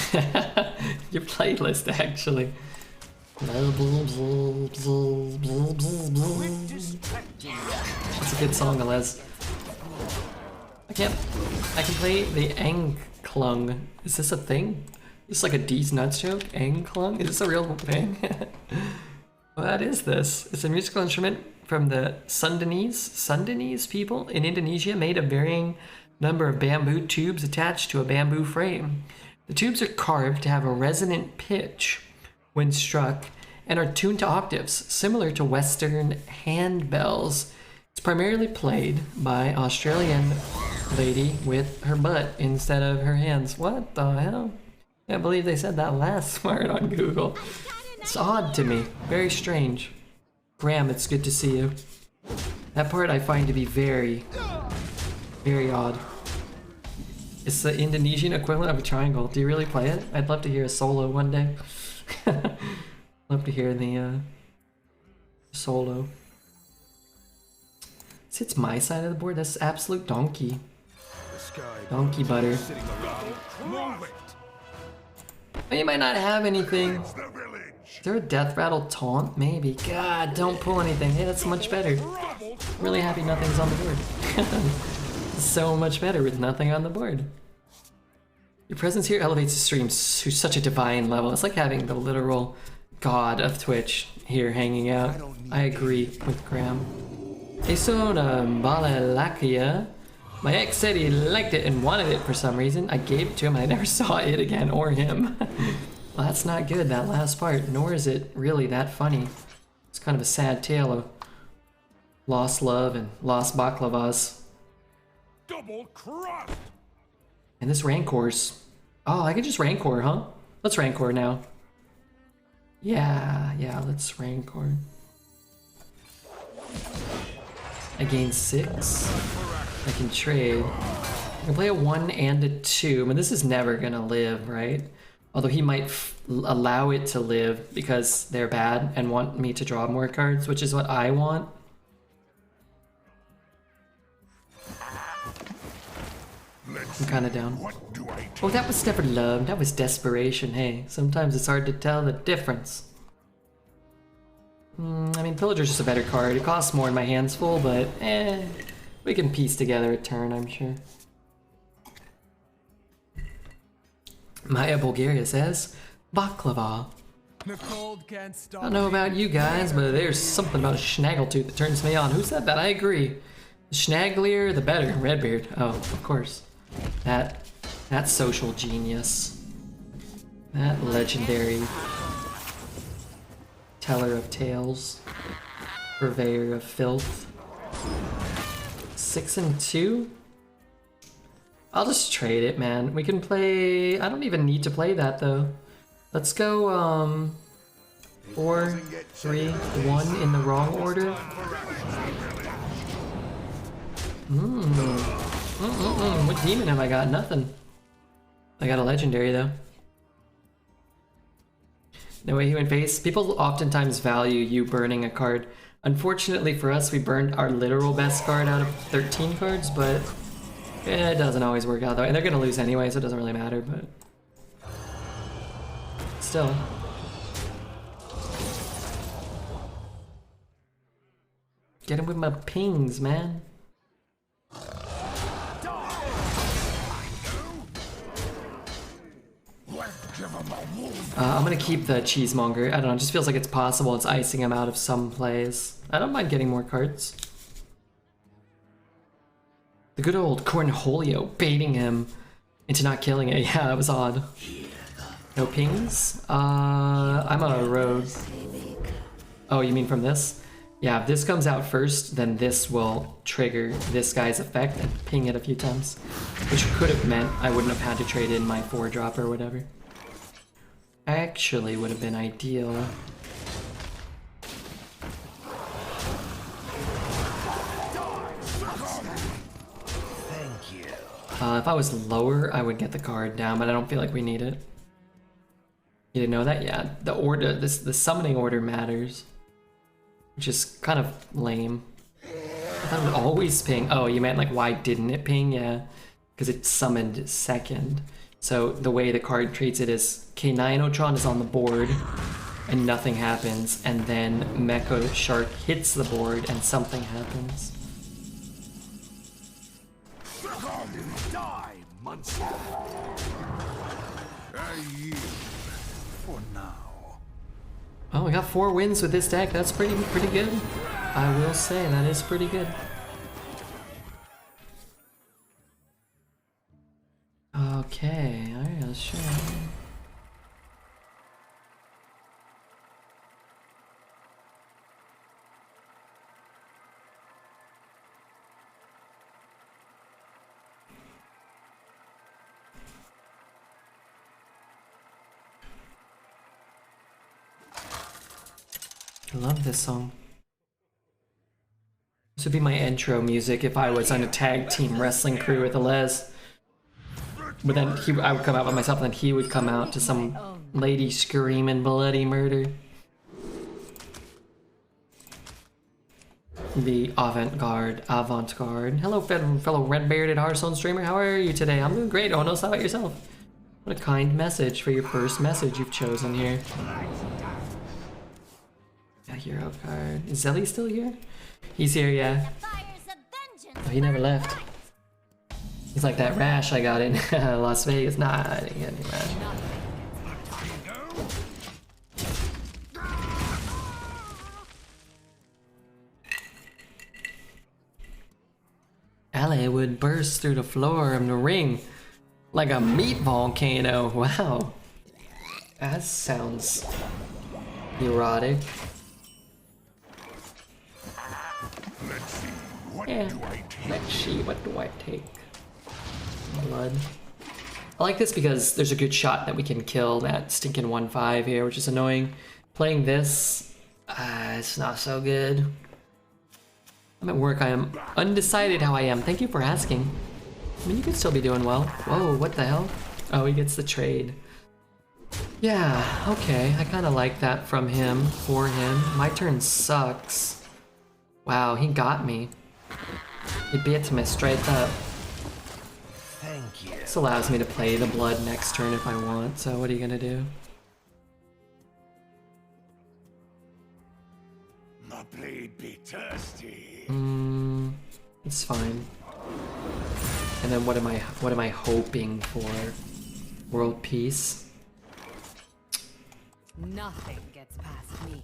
Speaker 1: your playlist, actually. It's a good song, Alez. I can play the Angklung. Is this a thing? Is this like a D's nuts joke? Angklung? Is this a real thing? What is this? It's a musical instrument from the Sundanese people in Indonesia, made of varying number of bamboo tubes attached to a bamboo frame. The tubes are carved to have a resonant pitch when struck and are tuned to octaves, similar to Western handbells. It's primarily played by Australian lady with her butt instead of her hands. What the hell? Can't believe they said that last word on Google. It's odd to me. Very strange. Graham, it's good to see you. That part I find to be very, very odd. It's the Indonesian equivalent of a triangle. Do you really play it? I'd love to hear a solo one day. Love to hear the solo. See, it's my side of the board. That's absolute donkey. Donkey butter. Oh, you might not have anything. Is there a death rattle taunt? Maybe. God, don't pull anything. Hey, that's much better. I'm really happy nothing's on the board. So much better with nothing on the board. Your presence here elevates the stream to such a divine level. It's like having the literal god of Twitch here hanging out. I agree with Graham. Esona Balalakia. My ex said he liked it and wanted it for some reason. I gave it to him and I never saw it again or him. Well, that's not good, that last part, nor is it really that funny. It's kind of a sad tale of lost love and lost baklavas.
Speaker 3: Double crust.
Speaker 1: And this Rancor's... Oh, I could just Rancor, huh? Let's Rancor now. Yeah, let's Rancor. I gain 6. I can trade. I can play a 1 and a 2. I mean, this is never gonna live, right? Although he might allow it to live because they're bad and want me to draw more cards, which is what I want. I'm kind of down.
Speaker 3: What do
Speaker 1: Oh, that was never love. That was desperation. Hey, sometimes it's hard to tell the difference. I mean, Pillager's just a better card. It costs more in my hands full, but we can piece together a turn, I'm sure. Maya Bulgaria says, Baklava.
Speaker 3: The cold can't
Speaker 1: I
Speaker 3: stop.
Speaker 1: don't know about you guys, but there's something about a snaggletooth that turns me on. Who said that? I agree. The snagglier, the better. Redbeard. Oh, of course. That social genius. That legendary teller of tales. Purveyor of filth. 6 and 2? I'll just trade it, man. We can play... I don't even need to play that, though. Let's go, 4, 3, 1 in the wrong order. What demon have I got? Nothing. I got a legendary, though. No way he went face. People oftentimes value you burning a card. Unfortunately for us, we burned our literal best card out of 13 cards, but it doesn't always work out, though. And they're gonna lose anyway, so it doesn't really matter, but... Still. Get him with my pings, man. I'm gonna keep the cheesemonger. I don't know, it just feels like it's possible it's icing him out of some plays. I don't mind getting more cards. The good old Cornholio baiting him into not killing it. Yeah, that was odd. No pings? I'm on a road. Oh, you mean from this? Yeah, if this comes out first, then this will trigger this guy's effect and ping it a few times. Which could have meant I wouldn't have had to trade in my 4-drop or whatever. Actually would have been ideal. If I was lower, I would get the card down, but I don't feel like we need it. You didn't know that? Yeah, the order, the summoning order matters. Which is kind of lame. I thought it would always ping. Oh, you meant like why didn't it ping? Yeah, because it summoned second. So the way the card treats it is K9 is on the board and nothing happens, and then Mecha Shark hits the board and something happens.
Speaker 3: Die, monster. I yield for now.
Speaker 1: Oh, we got 4 wins with this deck. That's pretty good. I will say that is pretty good. Okay, alright, sure. I love this song. This would be my intro music if I was on a tag team wrestling crew with Alez. But then I would come out by myself, and then he would come out to some lady screaming bloody murder. The avant-garde. Hello, fellow red-bearded Hearthstone streamer. How are you today? I'm doing great. Oh, no, how about yourself? What a kind message for your first message you've chosen here. A hero card. Is Zelly still here? He's here, yeah. Oh, he never left. He's like that rash I got in Las Vegas. Nah, I didn't get any rash. LA would burst through the floor of the ring like a meat volcano. Wow. That sounds erotic. Yeah. Let's see, what do I take? Blood. I like this because there's a good shot that we can kill that stinking 1/5 here, which is annoying. Playing this, it's not so good. I'm at work, I am undecided how I am. Thank you for asking. I mean, you could still be doing well. Whoa, what the hell? Oh, he gets the trade. Yeah, okay, I kind of like that from him, for him. My turn sucks. Wow, he got me. He beat me straight up.
Speaker 3: Thank you.
Speaker 1: This allows me to play the blood next turn if I want, so what are you gonna do?
Speaker 3: My blade be thirsty.
Speaker 1: It's fine. And then what am I hoping for? World peace?
Speaker 5: Nothing gets past me.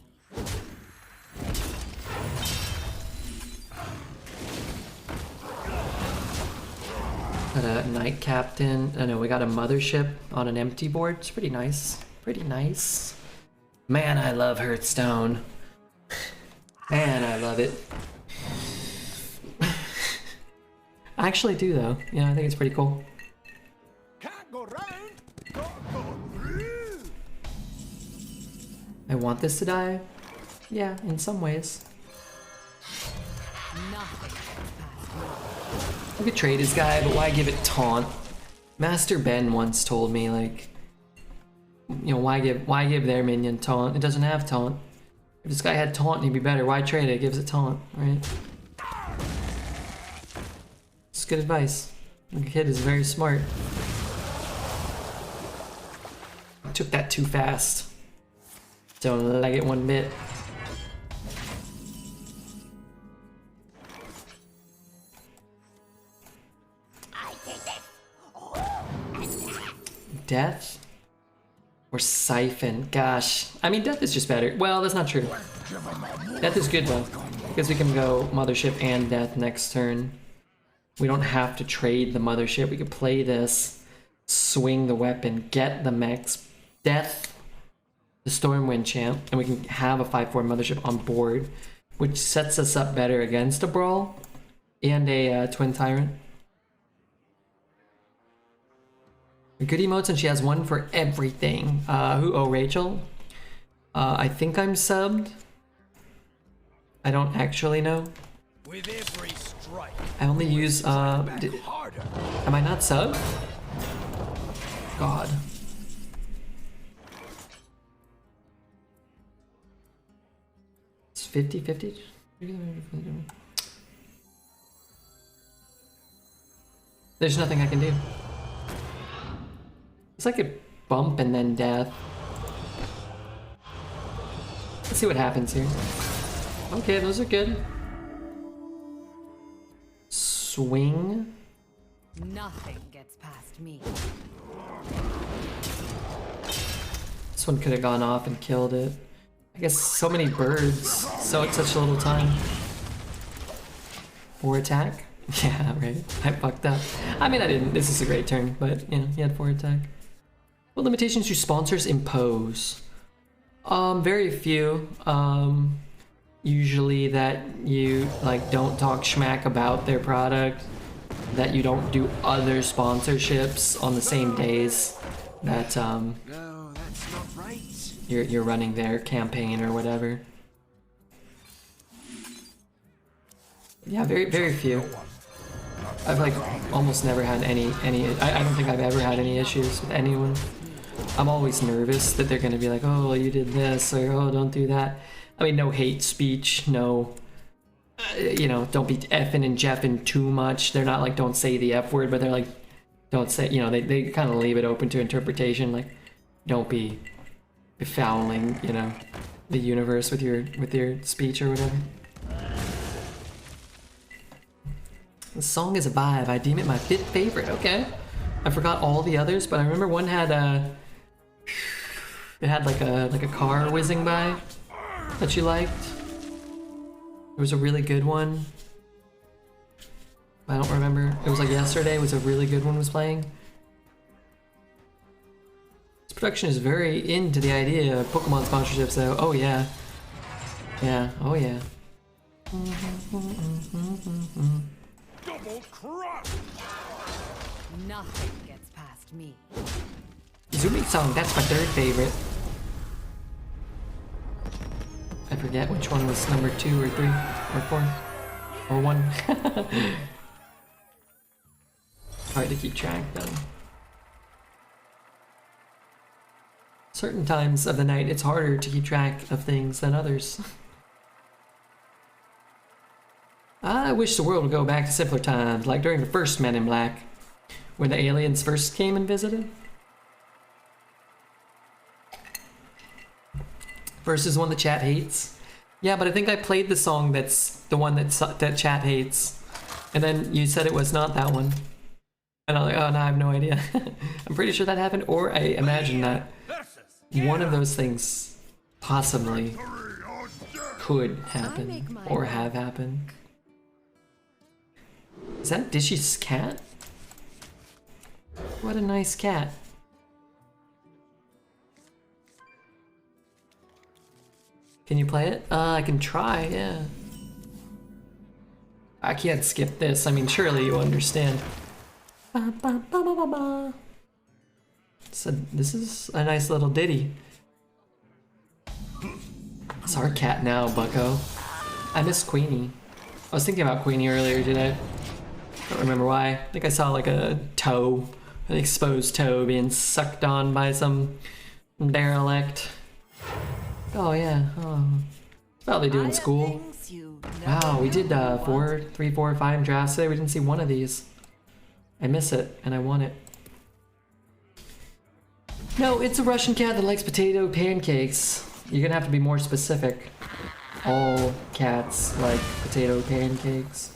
Speaker 1: Got a Knight Captain. I know we got a Mothership on an empty board. It's pretty nice. Pretty nice. Man, I love Hearthstone. Man, I love it. I actually do though. Yeah, I think it's pretty cool.
Speaker 3: Can't go round, gotta go through.
Speaker 1: I want this to die. Yeah, in some ways.
Speaker 5: Nothing gets past me.
Speaker 1: I could trade his guy, but why give it taunt? Master Ben once told me, like, you know, why give their minion taunt? It doesn't have taunt. If this guy had taunt, he'd be better. Why trade it? It gives it taunt, right? It's good advice. The kid is very smart. I took that too fast. Don't like it one bit. Death or Siphon? Gosh, I mean, Death is just better. Well, that's not true. Death is good though, because we can go Mothership and Death next turn. We don't have to trade the Mothership. We could play this, swing the weapon, get the mechs, Death, the Stormwind champ, and we can have a 5/4 Mothership on board, which sets us up better against a Brawl and a Twin Tyrant. Good emotes, and she has one for everything. Oh, Rachel? I think I'm subbed. I don't actually know.
Speaker 3: With every strike,
Speaker 1: I only use,
Speaker 3: harder.
Speaker 1: am I not subbed? God. It's 50-50? There's nothing I can do. It's like a bump and then death. Let's see what happens here. Okay, those are good. Swing.
Speaker 5: Nothing gets past me.
Speaker 1: This one could have gone off and killed it. I guess so many birds, so it's such a little time. 4 attack? Yeah, right. I fucked up. I mean, I didn't. This is a great turn, but you know, he had 4 attack. What limitations do sponsors impose? Very few. Usually that you like don't talk schmack about their product, that you don't do other sponsorships on the same days that
Speaker 3: No, that's not right.
Speaker 1: you're running their campaign or whatever. Yeah, very few. I've like almost never had any I don't think I've ever had any issues with anyone. I'm always nervous that they're gonna be like, oh, you did this, or oh, don't do that. I mean, no hate speech, no, you know, don't be effing and jeffing too much. They're not like, don't say the F word, but they're like, don't say, you know, they kind of leave it open to interpretation. Like, don't be befouling, you know, the universe with your speech or whatever. The song is a vibe. I deem it my 5th favorite. Okay. I forgot all the others, but I remember one had it had like a car whizzing by that you liked. There was a really good one. I don't remember. It was like yesterday was a really good one was playing. This production is very into the idea of Pokemon sponsorships though. Oh yeah. Yeah, oh yeah.
Speaker 3: Double cross.
Speaker 5: Nothing gets past me.
Speaker 1: Izumi song, that's my 3rd favorite. I forget which one was number 2 or 3 or 4 or 1. Hard to keep track though. Certain times of the night it's harder to keep track of things than others. I wish the world would go back to simpler times, like during the first Men in Black, when the aliens first came and visited. Versus one the chat hates. Yeah, but I think I played the song that's the one that chat hates. And then you said it was not that one. And I'm like, oh no, I have no idea. I'm pretty sure that happened, or I imagine that one of those things possibly could happen or have happened. Is that Dishy's cat? What a nice cat. Can you play it? I can try, yeah. I can't skip this. I mean, surely you understand. So this is a nice little ditty. It's our cat now, bucko. I miss Queenie. I was thinking about Queenie earlier today. I don't remember why. I think I saw like a toe, an exposed toe being sucked on by some derelict. Oh yeah, oh. Well, they do in school. Wow, we did 3, 4, 5 drafts today. We didn't see one of these. I miss it, and I want it. No, it's a Russian cat that likes potato pancakes. You're gonna have to be more specific. All cats like potato pancakes.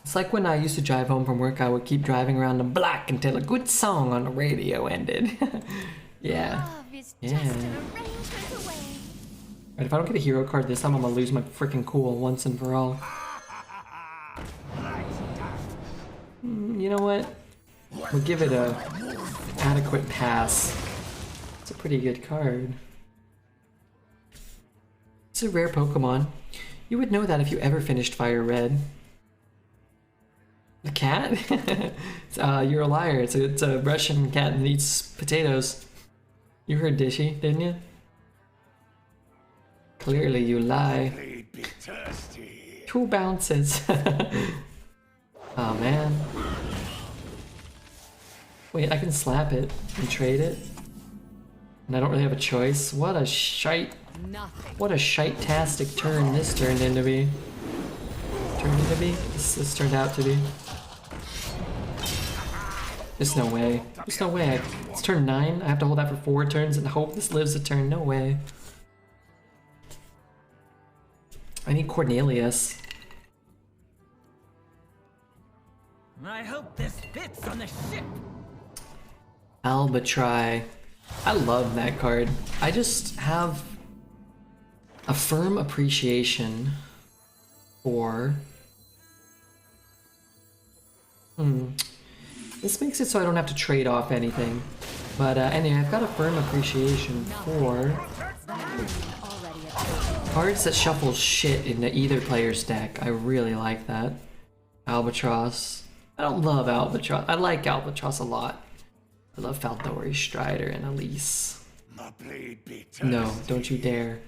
Speaker 1: It's like when I used to drive home from work, I would keep driving around the block until a good song on the radio ended. Yeah. Yeah. Right, if I don't get a hero card this time, I'm gonna lose my freaking cool once and for all. You know what? We'll give it a adequate pass. It's a pretty good card. It's a rare Pokemon. You would know that if you ever finished Fire Red. The cat? You're a liar. It's a Russian cat that eats potatoes. You heard Dishy, didn't you? Clearly you lie. 2 bounces. Oh man. Wait, I can slap it and trade it? And I don't really have a choice? What a shite. What a shite-tastic turn this turned into be. This turned out to be. There's no way. There's no way. It's turn 9. I have to hold that for 4 turns and hope this lives a turn. No way. I need Cornelius.
Speaker 2: I hope this fits on the ship.
Speaker 1: Albatri. I love that card. I just have a firm appreciation for... This makes it so I don't have to trade off anything. But anyway, I've got a firm appreciation for cards that shuffle shit into either player's deck. I really like that. Albatross. I don't love Albatross. I like Albatross a lot. I love Faldori, Strider, and Elise. No, don't you dare.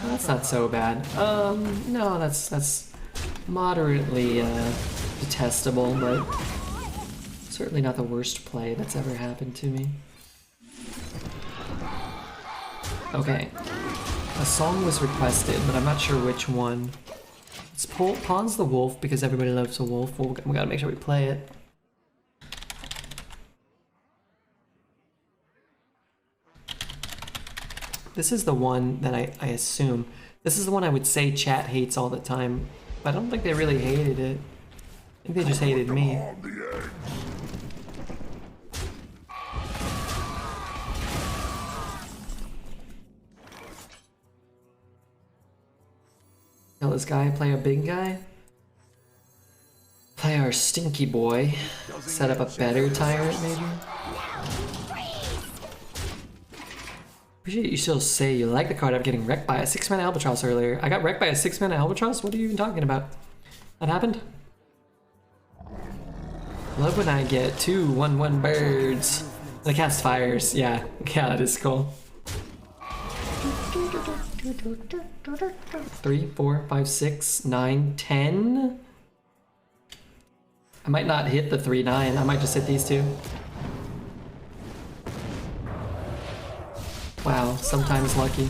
Speaker 1: That's not so bad. No, that's moderately detestable, but certainly not the worst play that's ever happened to me. Okay. A song was requested, but I'm not sure which one. Let's pawns the wolf because everybody loves a wolf. Well, we gotta make sure we play it. This is the one that I assume. This is the one I would say chat hates all the time, but I don't think they really hated it. I think they just hated me. Kill this guy, play a big guy. Play our stinky boy. Set up a better tyrant, maybe? Appreciate you still say you like the card of getting wrecked by a 6-mana Albatross earlier. I got wrecked by a 6-mana Albatross? What are you even talking about? That happened? Love when I get 2 1/1 birds. They cast fires. Yeah, that is cool. 3, 4, 5, 6, 9, 10. I might not hit the 3, 9. I might just hit these 2. Wow, sometimes lucky.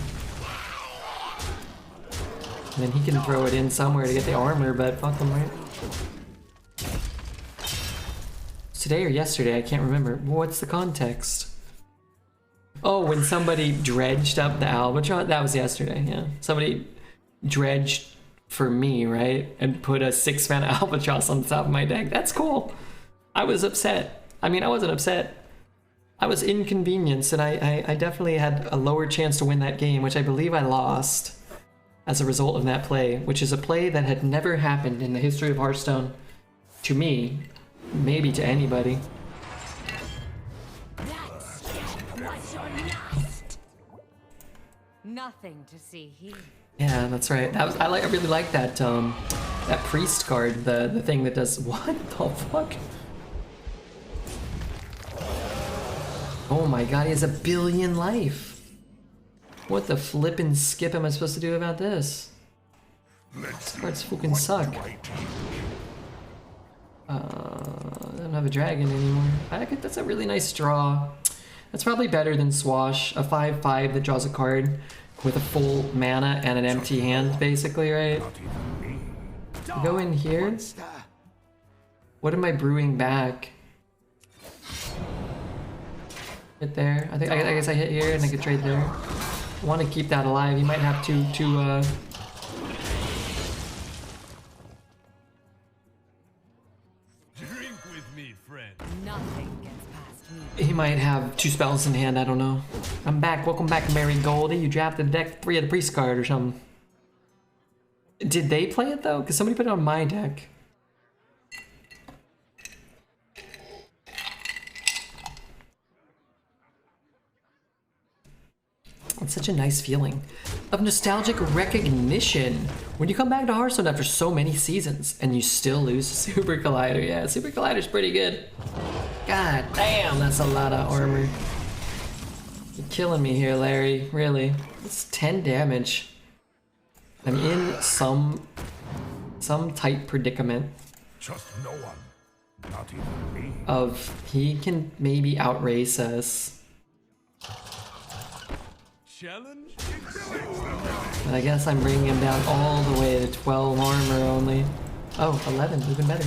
Speaker 1: And then he can throw it in somewhere to get the armor, but fuck him, right? today or yesterday? I can't remember. What's the context? Oh, when somebody dredged up the albatross? That was yesterday, yeah. Somebody dredged for me, right? And put a 6-mana albatross on the top of my deck. That's cool. I was upset. I mean, I wasn't upset. I was inconvenienced, and I definitely had a lower chance to win that game, which I believe I lost as a result of that play, which is a play that had never happened in the history of Hearthstone. To me, maybe to anybody.
Speaker 5: Nothing to see here.
Speaker 1: Yeah, that's right. That was I really like that that priest card, the thing that does what the fuck? Oh my god, he has 1 billion life. What the flippin' skip am I supposed to do about this? These cards fucking suck. I don't have a dragon anymore. That's a really nice draw. That's probably better than Swash, a 5/5 that draws a card with a full mana and an empty hand, basically, right? Go in here. What am I brewing back? Hit there. I guess I hit here and I could trade there. I want to keep that alive. He might have to
Speaker 3: Drink with me, friend.
Speaker 5: Nothing gets past me.
Speaker 1: he might have 2 spells in hand, I don't know. I'm back. Welcome back, Mary Goldie. You drafted the deck 3 of the priest card or something. Did they play it though? Because somebody put it on my deck. It's such a nice feeling of nostalgic recognition when you come back to Hearthstone after so many seasons and you still lose Super Collider. Yeah, Super Collider's pretty good. God damn, that's a lot of armor. You're killing me here, Larry. Really. It's 10 damage. I'm in some tight predicament.
Speaker 3: Trust no one. Not even me.
Speaker 1: Of he can maybe outrace us.
Speaker 3: Challenge?
Speaker 1: But I guess I'm bringing him down all the way to 12 armor only. Oh, 11, even better.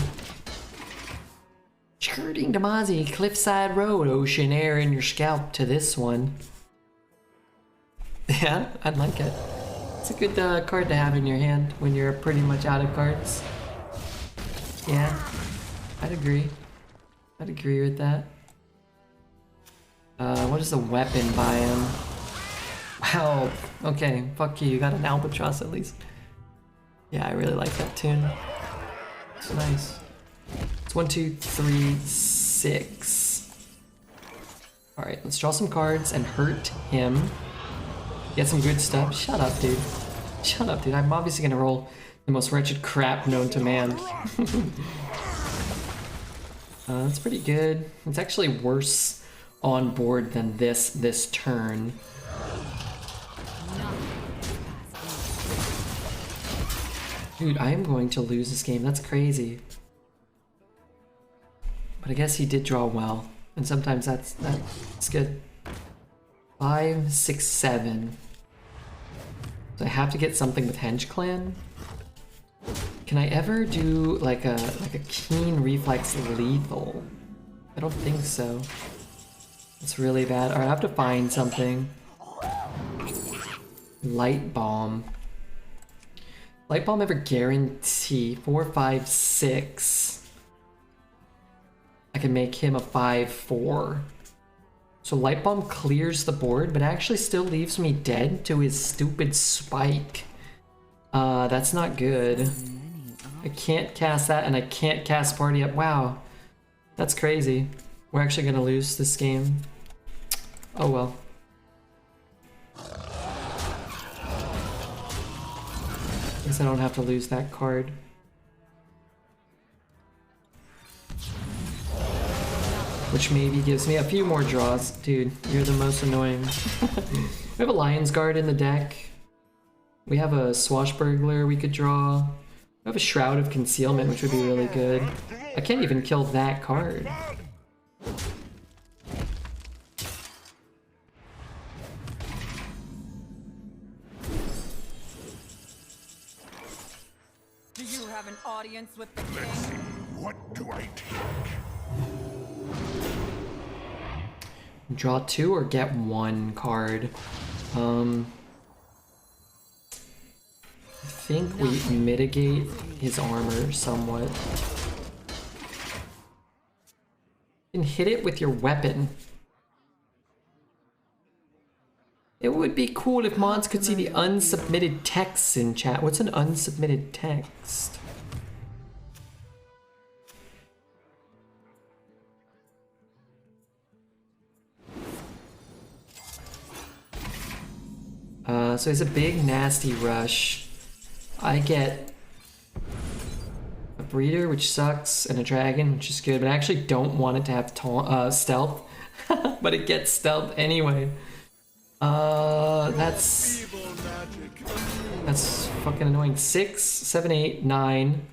Speaker 1: Skirting Damazi, Cliffside Road, ocean air in your scalp to this one. Yeah, I'd like it. It's a good card to have in your hand when you're pretty much out of cards. Yeah, I'd agree. I'd agree with that. What is the weapon buy him? Wow, okay, fuck you, you got an albatross at least. Yeah, I really like that tune. It's nice. It's 1, 2, 3, 6. Alright, let's draw some cards and hurt him. Get some good stuff. Shut up, dude. Shut up, dude. I'm obviously gonna roll the most wretched crap known to man. That's pretty good. It's actually worse on board than this turn. Dude, I am going to lose this game. That's crazy. But I guess he did draw well. And sometimes that's good. 5, 6, 7. So I have to get something with Henge Clan. Can I ever do like a keen reflex lethal? I don't think so. It's really bad. Alright, I have to find something. Light Bomb. Light Bomb ever guarantee 4, 5, 6. I can make him a 5, 4. So Light Bomb clears the board, but actually still leaves me dead to his stupid spike. That's not good. I can't cast that, and I can't cast Party Up. Wow, that's crazy. We're actually gonna lose this game. Oh well. Guess I don't have to lose that card. Which maybe gives me a few more draws. Dude, you're the most annoying. We have a Lion's Guard in the deck. We have a Swashbuckler we could draw. We have a Shroud of Concealment, which would be really good. I can't even kill that card.
Speaker 2: Do you have an audience with the king?
Speaker 3: What do I take?
Speaker 1: Draw 2 or get 1 card. I think we mitigate his armor somewhat. You can hit it with your weapon. It would be cool if mods could see the unsubmitted texts in chat. What's an unsubmitted text? So it's a big nasty rush. I get a breeder, which sucks, and a dragon, which is good, but I actually don't want it to have stealth. But it gets stealth anyway. That's fucking annoying. 6, 7, 8, 9,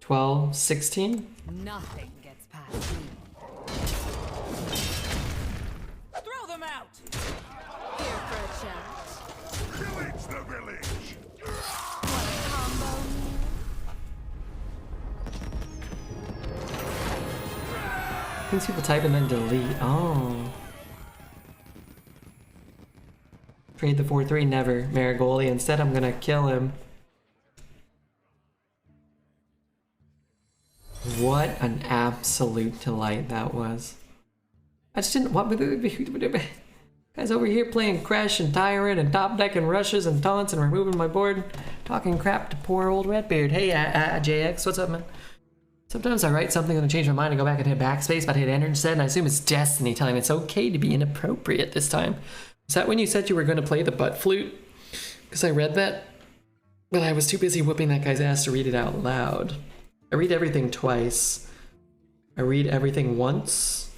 Speaker 1: 12, 16.
Speaker 5: Nothing gets past me.
Speaker 2: Throw them out!
Speaker 4: Here for a chat.
Speaker 3: Pillage the village!
Speaker 4: Combo.
Speaker 1: Things people type and then delete. Oh. Trade the 4-3, never. Marigoli. Instead, I'm gonna kill him. What an absolute delight that was. I just didn't want. Guys over here playing Crash and Tyrant and Top Deck and Rushes and Taunts and removing my board. Talking crap to poor old Redbeard. Hey, JX, what's up, man? Sometimes I write something and then change my mind and go back and hit backspace, but I hit enter instead, and I assume it's destiny telling me it's okay to be inappropriate this time. Is that when you said you were going to play the butt flute? Because I read that, but I was too busy whooping that guy's ass to read it out loud. I read everything twice. I read everything once,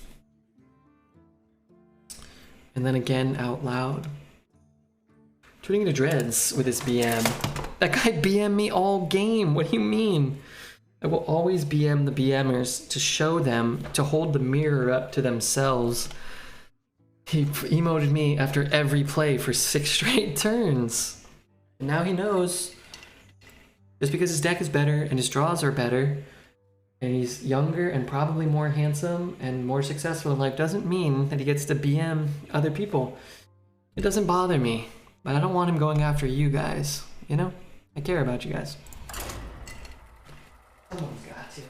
Speaker 1: and then again out loud. Turning into dreads with his BM. That guy BM me all game. What do you mean? I will always BM the BMers to show them, to hold the mirror up to themselves. He emoted me after every play for 6 straight turns. And now he knows. Just because his deck is better and his draws are better, and he's younger and probably more handsome and more successful in life, doesn't mean that he gets to BM other people. It doesn't bother me, but I don't want him going after you guys. You know? I care about you guys. Someone's got to.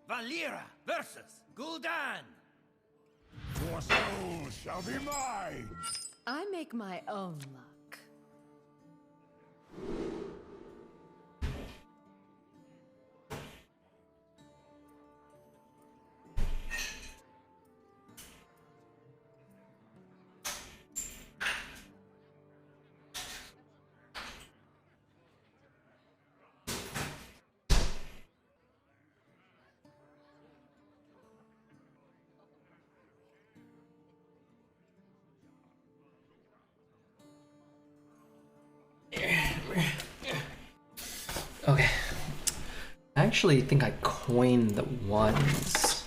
Speaker 3: Valera versus Gul'dan. Your soul shall be mine.
Speaker 5: I make my own luck.
Speaker 1: Okay. I actually think I coined the ones.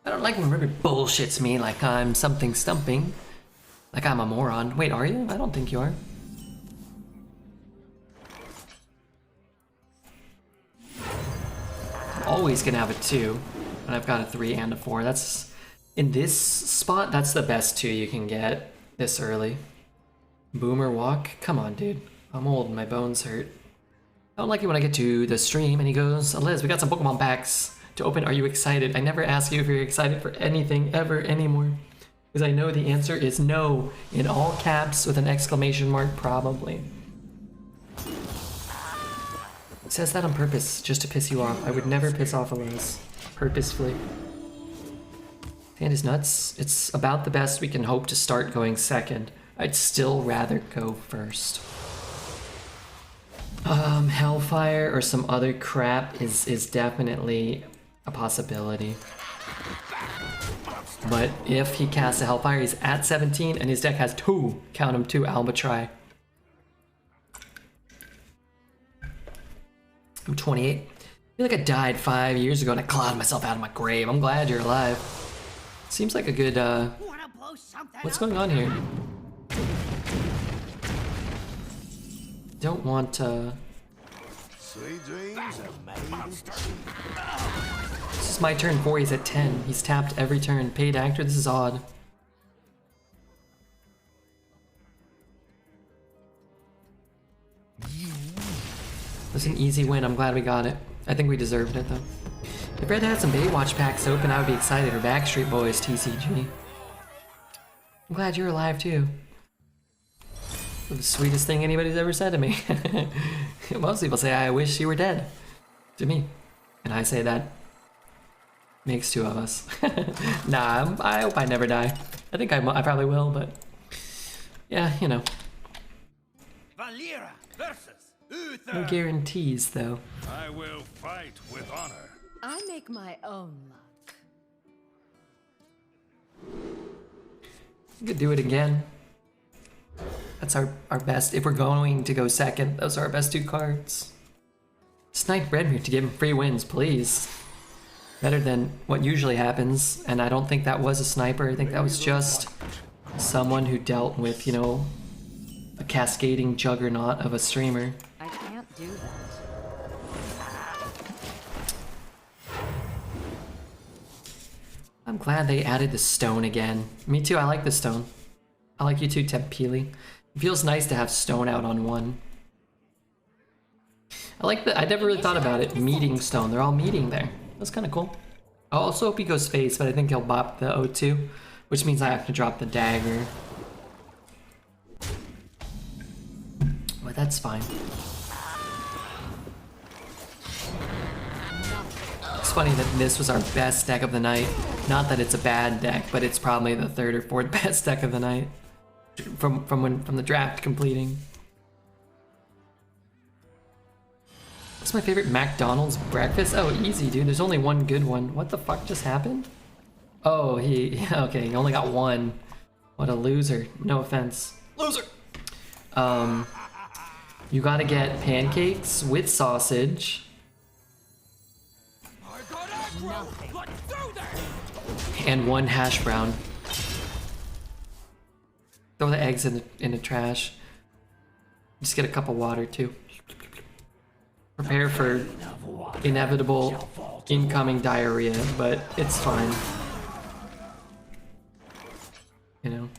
Speaker 1: I don't like when River bullshits me like I'm something stumping. Like I'm a moron. Wait, are you? I don't think you are. I'm always gonna have a 2, and I've got a 3 and a 4. That's, in this spot, that's the best 2 you can get this early. Boomer walk? Come on, dude. I'm old and my bones hurt. I don't like it when I get to the stream and he goes, Liz, we got some Pokemon packs to open. Are you excited? I never ask you if you're excited for anything ever anymore. Because I know the answer is no, in all caps with an exclamation mark, probably. It says that on purpose, just to piss you off. I would never piss off a Liz. Purposefully. Hand is nuts. It's about the best we can hope to start going second. I'd still rather go first. Hellfire or some other crap is definitely a possibility. But if he casts a Hellfire, he's at 17 and his deck has 2, count them, 2 Albatri. I'm 28. I feel like I died 5 years ago and I clawed myself out of my grave. I'm glad you're alive. Seems like a good, what's going on here? Don't want to...
Speaker 3: Sweet dreams are made.
Speaker 1: This is my turn 4, he's at 10. He's tapped every turn. Paid actor, this is odd. It was an easy win, I'm glad we got it. I think we deserved it though. If Red had some Baywatch packs open, I would be excited. Or Backstreet Boys TCG. I'm glad you're alive too. The sweetest thing anybody's ever said to me. Most people say, I wish you were dead. To me. And I say that makes 2 of us. Nah, I hope I never die. I think I probably will, but... Yeah, you know.
Speaker 3: Valera versus Uther.
Speaker 1: No guarantees, though.
Speaker 3: I will fight with honor.
Speaker 5: I make my own luck.
Speaker 1: We could do it again. That's our best. If we're going to go second, those are our best 2 cards. Snipe Redmere to give him free wins, please. Better than what usually happens, and I don't think that was a sniper. I think that was just someone who dealt with, you know, a cascading juggernaut of a streamer.
Speaker 5: I can't do that.
Speaker 1: I'm glad they added the stone again. Me too, I like the stone. I like you too, Tempili. It feels nice to have stone out on 1. I like that. I never really thought about it. Meeting stone. They're all meeting there. That's kind of cool. I also hope he goes face, but I think he'll bop the O2, which means I have to drop the dagger. But that's fine. It's funny that this was our best deck of the night. Not that it's a bad deck, but it's probably the 3rd or 4th best deck of the night. From the draft completing. What's my favorite McDonald's breakfast? Oh, easy, dude. There's only one good one. What the fuck just happened? Oh, okay, he only got 1. What a loser. No offense. Loser! You gotta get pancakes with sausage. And 1 hash brown. Throw the eggs in the trash. Just get a cup of water too. Prepare for inevitable incoming diarrhea, but it's fine. You know.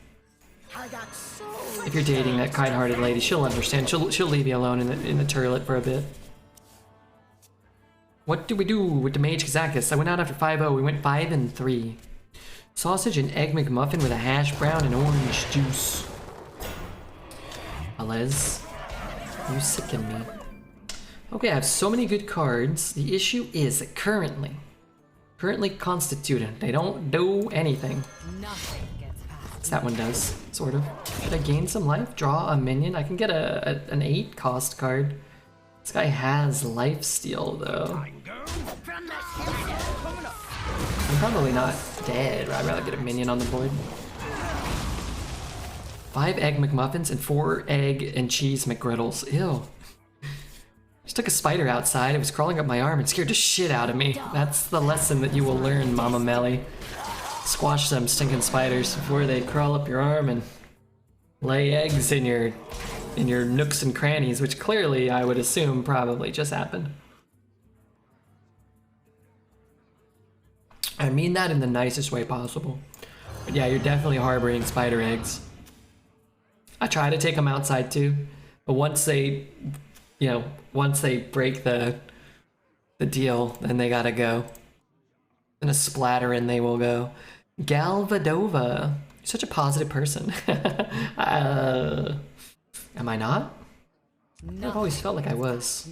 Speaker 1: If you're dating that kind-hearted lady, she'll understand. She'll leave you alone in the turlet for a bit. What do we do with the Mage Kazakus? I went out after 5-0. We went 5-3. Sausage and egg McMuffin with a hash brown and orange juice. Alez, you sicken me. Okay, I have so many good cards. The issue is that currently constituted, they don't do anything.
Speaker 5: Nothing gets past.
Speaker 1: As that one does, sort of. Should I gain some life? Draw a minion? I can get an 8 cost card. This guy has lifesteal though. I'm probably not dead. I'd rather get a minion on the board. 5 egg McMuffins and 4 egg and cheese McGriddles. Ew. Just took a spider outside. It was crawling up my arm and scared the shit out of me. That's the lesson that you will learn, Mama Melly. Squash them stinking spiders before they crawl up your arm and lay eggs in your nooks and crannies, which clearly I would assume probably just happened. I mean that in the nicest way possible. But yeah, you're definitely harboring spider eggs. I try to take them outside too, but once they break the deal, then they gotta go. In a splatter and they will go. Galvadova, you're such a positive person. Am I not? I've always felt like I was.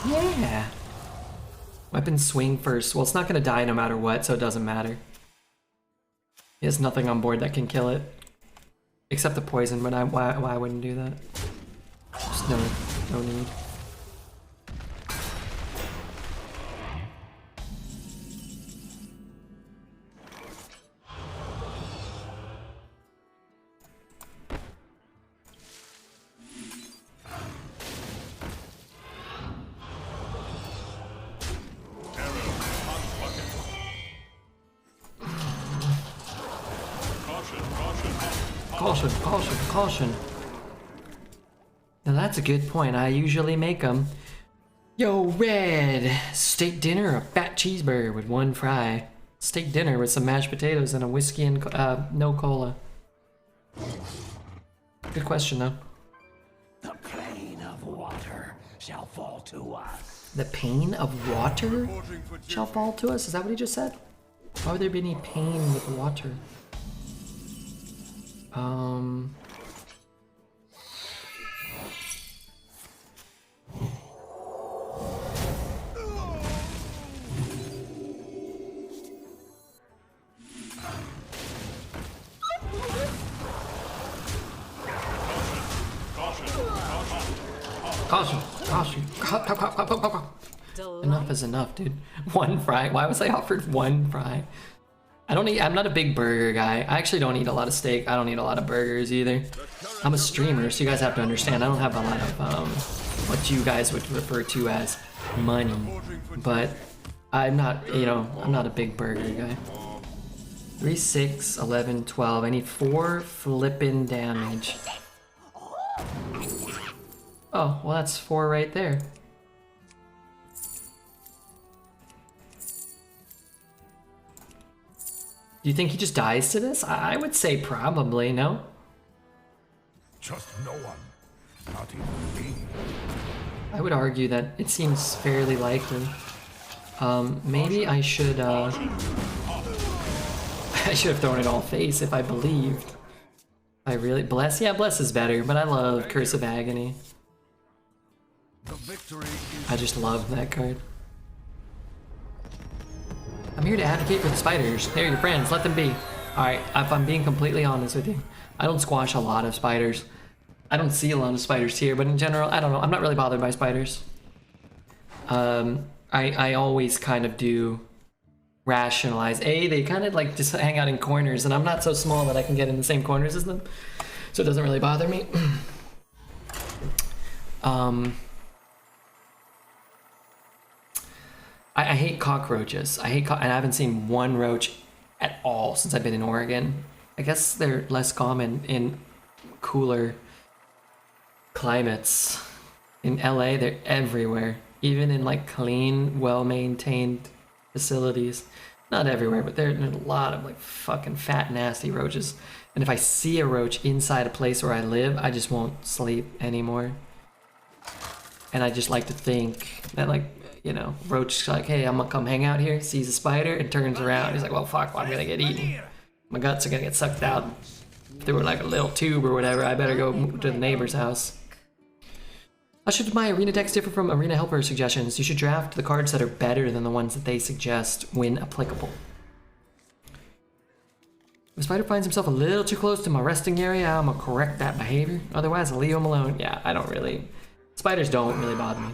Speaker 1: Yeah. Weapon swing first. Well, it's not gonna die no matter what, so it doesn't matter. He has nothing on board that can kill it. Except the poison, but why I wouldn't do that. Just no need. Caution, caution, caution. Now that's a good point. I usually make them. Yo, Red! Steak dinner or a fat cheeseburger with 1 fry? Steak dinner with some mashed potatoes and a whiskey and no cola. Good question, though.
Speaker 6: The plane of water shall fall to us.
Speaker 1: The pain of water shall fall to us? Is that what he just said? Why would there be any pain with water? Caution, caution. Enough is enough, dude. 1 fry. Why was I offered 1 fry? I'm not a big burger guy. I actually don't eat a lot of steak. I don't eat a lot of burgers either. I'm a streamer, so you guys have to understand. I don't have a lot of what you guys would refer to as money. But I'm not, I'm not a big burger guy. 3, 6, 11, 12. I need 4 flippin' damage. Oh, well that's 4 right there. Do you think he just dies to this? I would say probably, no?
Speaker 3: Trust no one. Not even me.
Speaker 1: I would argue that it seems fairly likely. Maybe I should, I should have thrown it all face if I believed. I really... Bless? Yeah, Bless is better, but I love Curse of Agony.
Speaker 3: The victory is
Speaker 1: I just love that card. I'm here to advocate for the spiders. They're your friends, let them be. Alright, if I'm being completely honest with you, I don't squash a lot of spiders. I don't see a lot of spiders here, but in general, I don't know. I'm not really bothered by spiders. I always kind of do rationalize. They kind of like just hang out in corners, and I'm not so small that I can get in the same corners as them. So it doesn't really bother me. I hate cockroaches. And I haven't seen 1 roach at all since I've been in Oregon. I guess they're less common in cooler climates. In LA, they're everywhere. Even in like clean, well-maintained facilities. Not everywhere, but there's a lot of like fucking fat, nasty roaches. And if I see a roach inside a place where I live, I just won't sleep anymore. And I just like to think that like, Roach's like, hey, I'm gonna come hang out here, sees a spider, and turns around. He's like, well, fuck, I'm gonna get eaten. My guts are gonna get sucked out through like a little tube or whatever. I better go to the neighbor's house. How should my arena decks differ from arena helper suggestions? You should draft the cards that are better than the ones that they suggest when applicable. If a spider finds himself a little too close to my resting area, I'm gonna correct that behavior. Otherwise, I'll leave him alone. Yeah, I don't really... Spiders don't really bother me.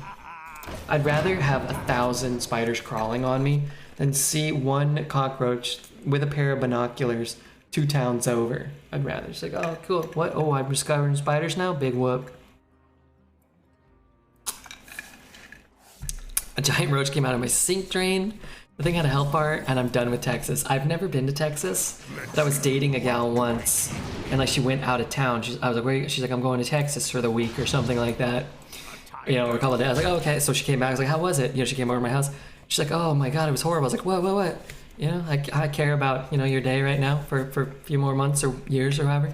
Speaker 1: I'd rather have 1,000 spiders crawling on me than see 1 cockroach with a pair of binoculars 2 towns over. I'd rather just like, oh, cool. What? Oh, I'm discovering spiders now? Big whoop. A giant roach came out of my sink drain. The thing had a health bar, and I'm done with Texas. I've never been to Texas, but I was dating a gal once, and like she went out of town. I was like, where are you? She's like, I'm going to Texas for the week or something like that. Or a couple of days. I was like, oh, okay. So she came back. I was like, how was it? She came over to my house. She's like, oh my God, it was horrible. I was like, what? I care about, your day right now for a few more months or years or however.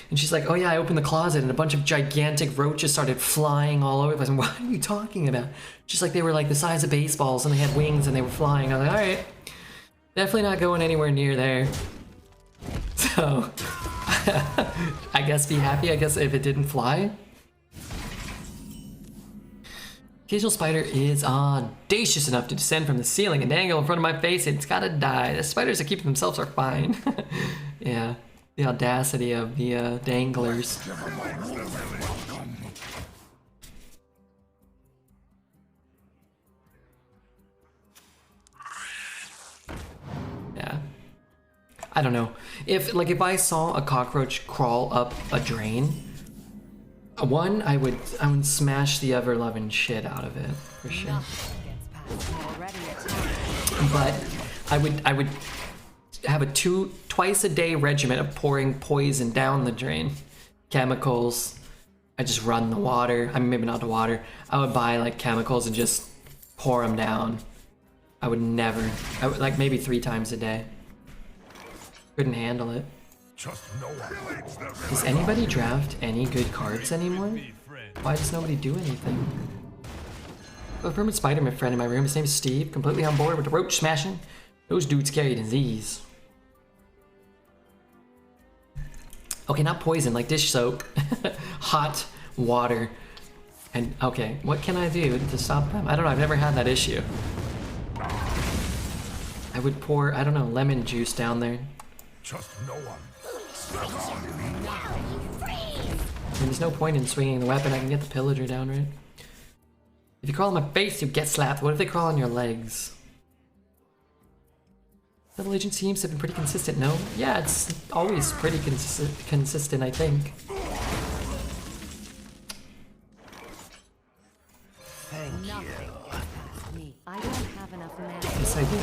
Speaker 1: And she's like, oh yeah, I opened the closet and a bunch of gigantic roaches started flying all over. I was like, what are you talking about? She's like, they were like the size of baseballs and they had wings and they were flying. I was like, all right, definitely not going anywhere near there. So, I guess be happy, if it didn't fly. Occasional spider is audacious enough to descend from the ceiling and dangle in front of my face. It's gotta die. The spiders that keep themselves are fine. Yeah, the audacity of the danglers. Yeah. I don't know. If I saw a cockroach crawl up a drain, one, I would smash the ever-loving shit out of it, for sure. But I would have a 20 twice a day regimen of pouring poison down the drain. Chemicals. I just run the water. I mean, maybe not the water. I would buy like chemicals and just pour them down. I would never. I would, like maybe 3 times a day. Couldn't handle it.
Speaker 3: Trust no one.
Speaker 1: Does anybody draft any good cards anymore? Why does nobody do anything? Oh, permanent Spider-Man friend in my room. His name is Steve. Completely on board with the roach smashing. Those dudes carry disease. Okay, not poison, like dish soap. Hot water. And, okay, what can I do to stop them? I don't know, I've never had that issue. I would pour, I don't know, lemon juice down there.
Speaker 3: Trust no one.
Speaker 1: And there's no point in swinging the weapon, I can get the pillager down, right? If you crawl on my face, you get slapped. What if they crawl on your legs? Double agent teams have been pretty consistent, no? Yeah, it's always pretty consistent, I think.
Speaker 5: Nothing gets past me. I don't have enough mana.
Speaker 1: Yes, I do.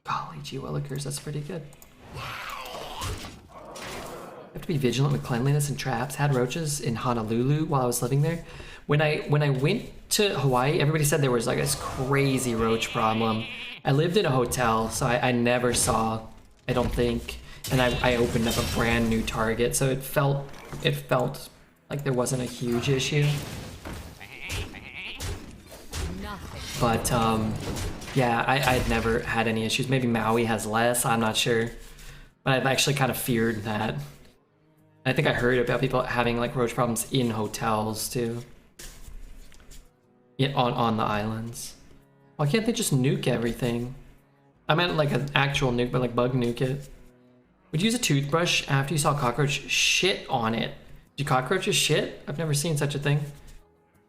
Speaker 1: Golly gee willikers, that's pretty good. You have to be vigilant with cleanliness and traps. Had roaches in Honolulu while I was living there. When I went to Hawaii, everybody said there was like this crazy roach problem. I lived in a hotel, so I never saw, I don't think, and I opened up a brand new Target, so it felt like there wasn't a huge issue. But yeah, I'd never had any issues. Maybe Maui has less, I'm not sure. But I've actually kind of feared that. I think I heard about people having like roach problems in hotels too. Yeah, on the islands. Why can't they just nuke everything? I meant like an actual nuke, but like bug nuke it. Would you use a toothbrush after you saw a cockroach shit on it? Do cockroaches shit? I've never seen such a thing.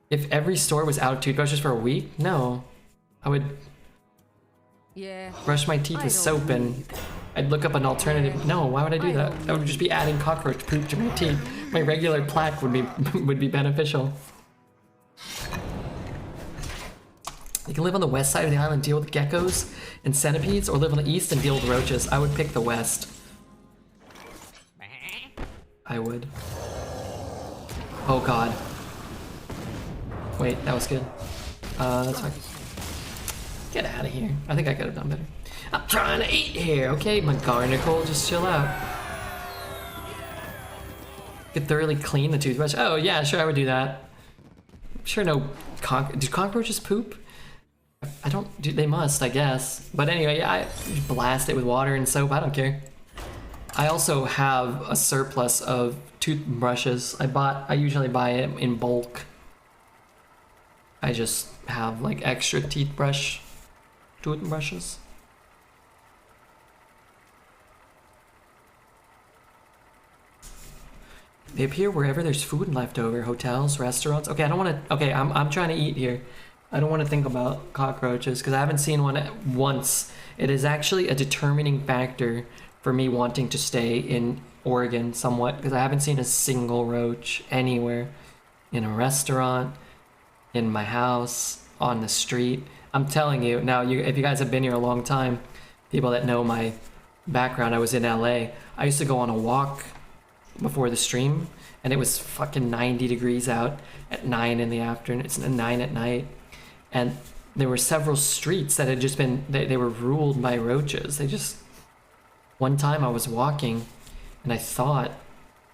Speaker 1: If every store was out of toothbrushes for a week, no. I would brush my teeth with soap and I'd look up an alternative. No, why would I do that? I would just be adding cockroach poop to my teeth. My regular plaque would be beneficial. You can live on the west side of the island and deal with geckos and centipedes, or live on the east and deal with roaches. I would pick the west. I would. Oh god. Wait, that was good. That's fine. Get out of here. I think I could have done better. I'm trying to eat here, okay? My garnacle, just chill out. Could thoroughly clean the toothbrush. Oh yeah, sure, I would do that. I'm sure no do cockroaches poop? I don't, they must, I guess. But anyway, yeah, I blast it with water and soap, I don't care. I also have a surplus of toothbrushes. I usually buy it in bulk. I just have like extra toothbrushes. They appear wherever there's food left over, hotels, restaurants. Okay, I don't want to, okay, I'm trying to eat here. I don't want to think about cockroaches because I haven't seen one once. It is actually a determining factor for me wanting to stay in Oregon somewhat because I haven't seen a single roach anywhere. In a restaurant, in my house, on the street. I'm telling you, now if you guys have been here a long time, people that know my background, I was in LA. I used to go on a walk before the stream and it was fucking 90 degrees out at 9 in the afternoon. It's 9 at night. And there were several streets that had just been, they were ruled by roaches. One time I was walking and I thought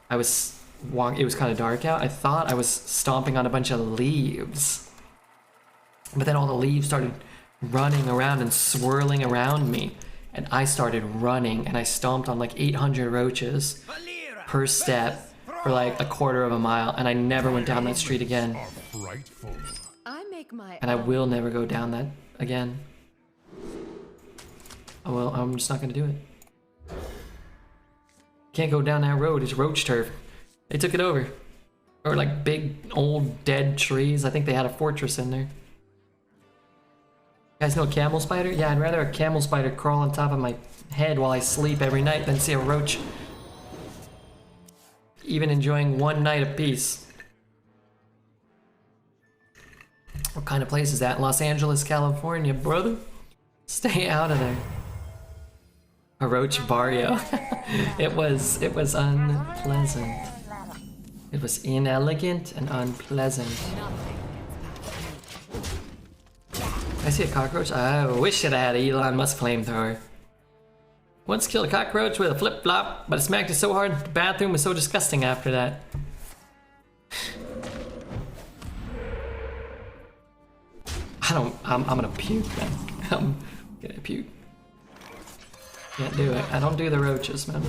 Speaker 1: it was kind of dark out. I thought I was stomping on a bunch of leaves. But then all the leaves started running around and swirling around me. And I started running and I stomped on like 800 roaches per step for like a quarter of a mile. And I never went down that street again. And I will never go down that again. Well, I'm just not gonna do it. Can't go down that road, it's roach turf. They took it over. Or like big old dead trees. I think they had a fortress in there. You guys know a camel spider? Yeah, I'd rather a camel spider crawl on top of my head while I sleep every night than see a roach even enjoying one night of peace. What kind of place is that? Los Angeles, California, brother. Stay out of there. Orochi Barrio. it was unpleasant. It was inelegant and unpleasant. I see a cockroach. I wish that I had an Elon Musk flamethrower. Once killed a cockroach with a flip-flop, but it smacked it so hard the bathroom was so disgusting after that. I'm gonna puke, man. I'm gonna puke. Can't do it. I don't do the roaches, man.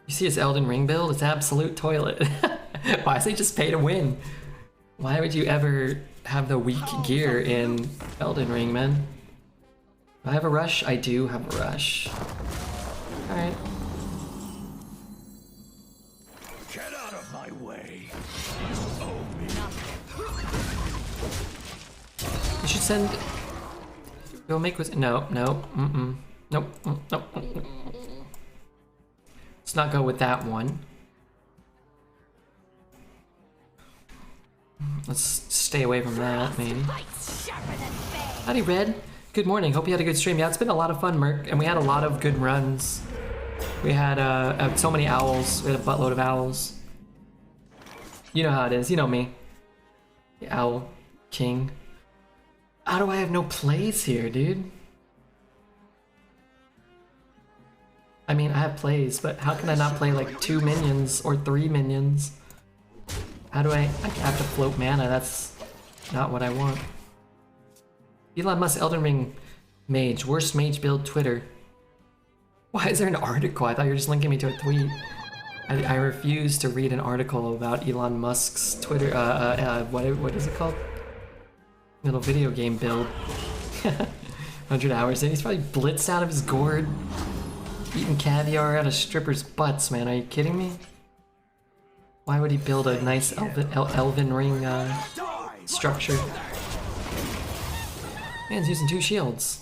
Speaker 1: You see his Elden Ring build? It's absolute toilet. Why is he just pay to win? Why would you ever have the weak gear in Elden Ring, man? Do I have a rush? I do have a rush. Alright.
Speaker 6: Get out of my way.
Speaker 1: You should send... Go make with... No, no, Nope, nope. Let's not go with that one. Let's stay away from that, maybe. Howdy, Red. Good morning. Hope you had a good stream. Yeah, it's been a lot of fun, Merc, and we had a lot of good runs. We had so many owls. We had a buttload of owls. You know how it is. You know me. The Owl King. How do I have no plays here, dude? I mean, I have plays, but how can I not play like 2 minions or 3 minions? How do I have to float mana? That's not what I want. Elon Musk Elden Ring mage. Worst mage build Twitter. Why is there an article? I thought you were just linking me to a tweet. I refuse to read an article about Elon Musk's Twitter, what is it called? Little video game build. 100 hours in. He's probably blitzed out of his gourd. Eating caviar out of strippers' butts, man. Are you kidding me? Why would he build a nice Elven Ring structure? Man's using 2 shields.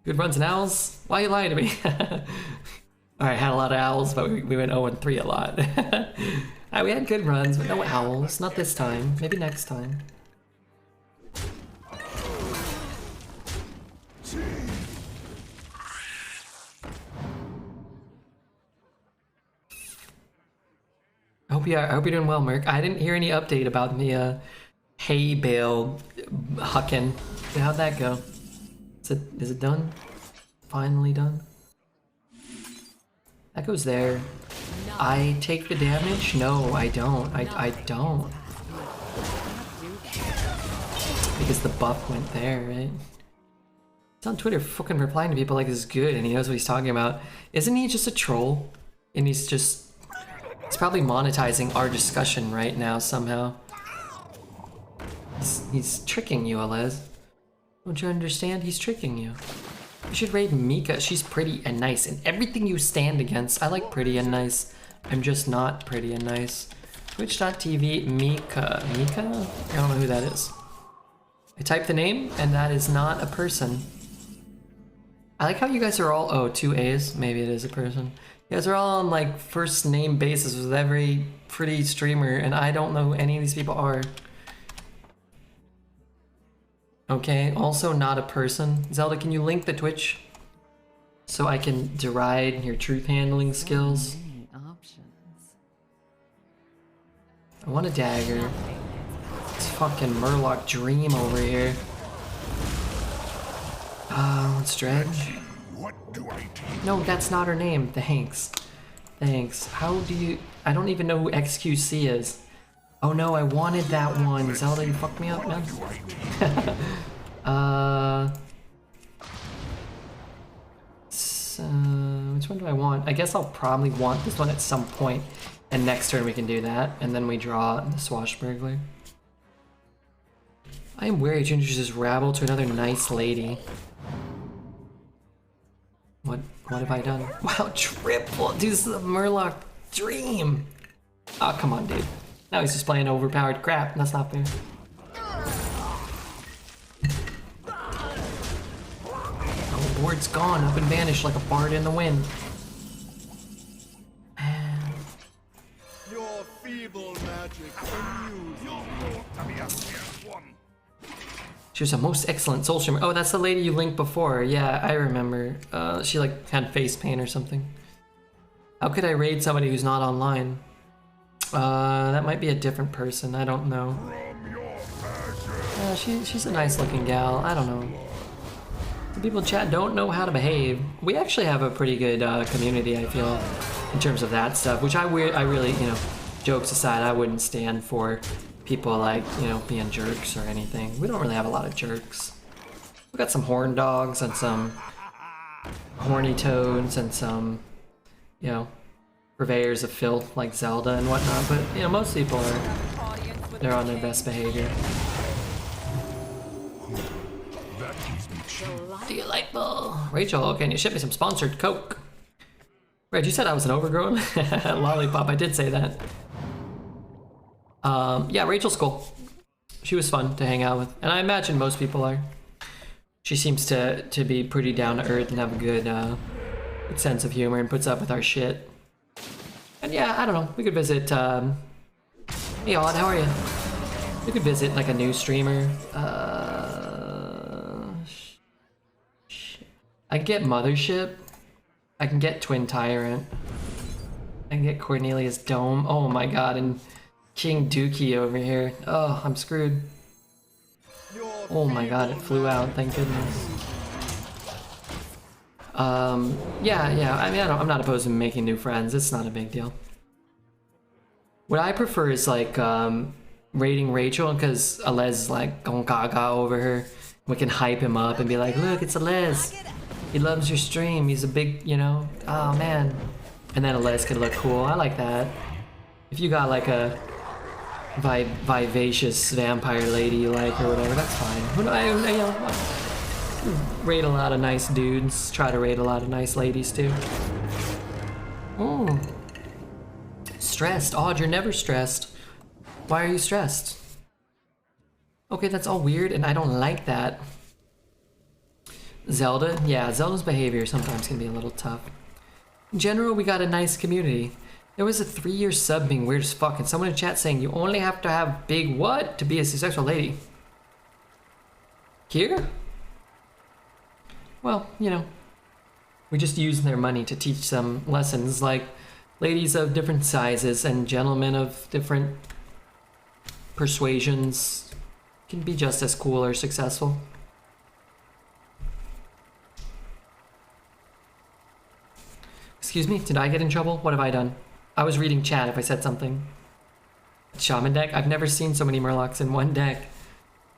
Speaker 1: Good runs and owls? Why you lying to me? Alright, had a lot of owls, but we went 0-3 a lot. We had good runs, but no owls. Not this time. Maybe next time. I hope you're doing well, Merc. I didn't hear any update about the hay bale hucking. How'd that go? Is it done? Finally done? That goes there. I take the damage? No, I don't. I don't. Because the buff went there, right? He's on Twitter fucking replying to people like this is good and he knows what he's talking about. Isn't he just a troll? And he's probably monetizing our discussion right now somehow. He's tricking you, Alez. Don't you understand? He's tricking you. You should raid Mika. She's pretty and nice. And everything you stand against, I like pretty and nice. I'm just not pretty and nice. Twitch.tv Mika. Mika? I don't know who that is. I typed the name, and that is not a person. I like how you guys are all... Oh, 2 A's? Maybe it is a person. You guys are all on, like, first name basis with every pretty streamer, and I don't know who any of these people are. Okay, also not a person. Zelda, can you link the Twitch? So I can deride your truth handling skills. I want a dagger. It's fucking Murloc Dream over here. Let's dredge. No, that's not her name. Thanks. Thanks. How do you... I don't even know who XQC is. Oh no, I wanted that one. Zelda, you fucked me up, man. So, which one do I want? I guess I'll probably want this one at some point. And next turn we can do that. And then we draw the Swashbuckler. I am wary to introduce this rabble to another nice lady. What have I done? Wow, triple! Dude, this is a Murloc Dream! Oh, come on, dude. Now he's just playing overpowered crap. That's not fair. Oh, the board's gone. Up and vanished like a fart in the wind. Man.
Speaker 3: Your feeble magic
Speaker 1: She was a most excellent soul streamer. Oh, that's the lady you linked before. Yeah, I remember. She like had face paint or something. How could I raid somebody who's not online? That might be a different person. I don't know. She's a nice looking gal. I don't know. The people in chat don't know how to behave. We actually have a pretty good community, I feel, in terms of that stuff, which I really, you know, jokes aside, I wouldn't stand for people like, you know, being jerks or anything. We don't really have a lot of jerks. We got some horn dogs and some horny toads and some, you know, purveyors of filth like Zelda and whatnot, but, you know, most people are, they're on their best behavior. Delightful. Rachel, can you ship me some sponsored Coke? Reg, you said I was an overgrown lollipop. I did say that. Yeah, Rachel's cool. She was fun to hang out with, and I imagine most people are. She seems to be pretty down to earth and have a good sense of humor and puts up with our shit. And yeah, I don't know. We could visit. Hey, Odd, how are you? We could visit like a new streamer. I can get Mothership. I can get Twin Tyrant. I can get Cornelius Dome. Oh my god, and King Dookie over here. Oh, I'm screwed. Oh my god, it flew out, thank goodness. Yeah, I mean, I'm not opposed to making new friends. It's not a big deal. What I prefer is like raiding Rachel, because Alez is like going gaga over her. We can hype him up and be like, look, it's Alez. He loves your stream. He's a big, you know, oh man. And then Alez could look cool. I like that. If you got like a vivacious vampire lady you like or whatever, that's fine. You know, raid a lot of nice dudes. Try to raid a lot of nice ladies too. Oh. Stressed. Odd, you're never stressed. Why are you stressed? Okay, that's all weird and I don't like that. Zelda? Yeah, Zelda's behavior sometimes can be a little tough. In general, we got a nice community. There was a 3-year sub being weird as fuck, and someone in chat saying you only have to have big what to be a successful lady. Here? Well, you know, we just use their money to teach them lessons like ladies of different sizes and gentlemen of different persuasions can be just as cool or successful. Excuse me, did I get in trouble? What have I done? I was reading chat if I said something. Shaman deck? I've never seen so many Murlocs in one deck.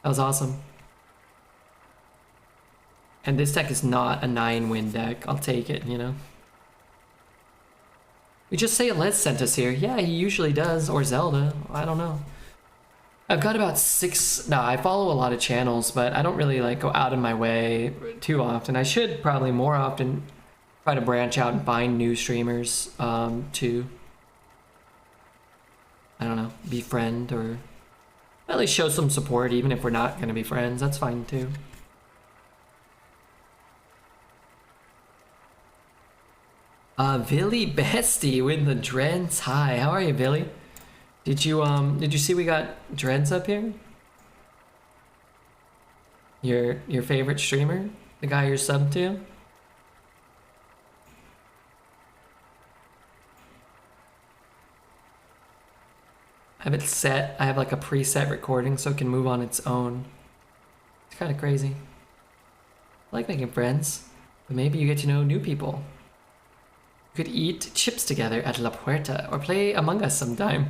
Speaker 1: That was awesome. And this deck is not a 9-win deck. I'll take it, you know? We just say Les sent us here. Yeah, he usually does. Or Zelda. I don't know. I've got about 6... No, I follow a lot of channels, but I don't really like go out of my way too often. I should probably more often try to branch out and find new streamers to, I don't know, befriend or at least show some support even if we're not going to be friends. That's fine too. Billy Bestie with the dreads. Hi, how are you, Billy? Did you see we got dreads up here? Your favorite streamer? The guy you're subbed to? I have it set. I have like a preset recording so it can move on its own. It's kind of crazy. I like making friends, but maybe you get to know new people. You could eat chips together at La Puerta or play Among Us sometime.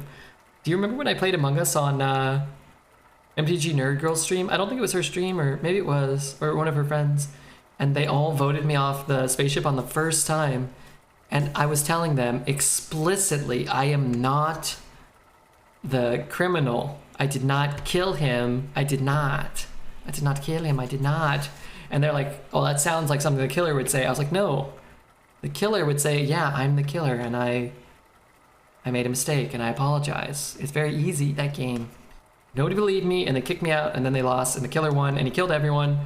Speaker 1: Do you remember when I played Among Us on MTG Nerd Girl's stream? I don't think it was her stream, or maybe it was, or one of her friends. And they all voted me off the spaceship on the first time. And I was telling them explicitly, I am not the criminal. I did not kill him. I did not kill him. I did not. And they're like, oh, that sounds like something the killer would say. I was like, no. The killer would say, yeah, I'm the killer, and I made a mistake, and I apologize. It's very easy, that game. Nobody believed me, and they kicked me out, and then they lost, and the killer won, and he killed everyone.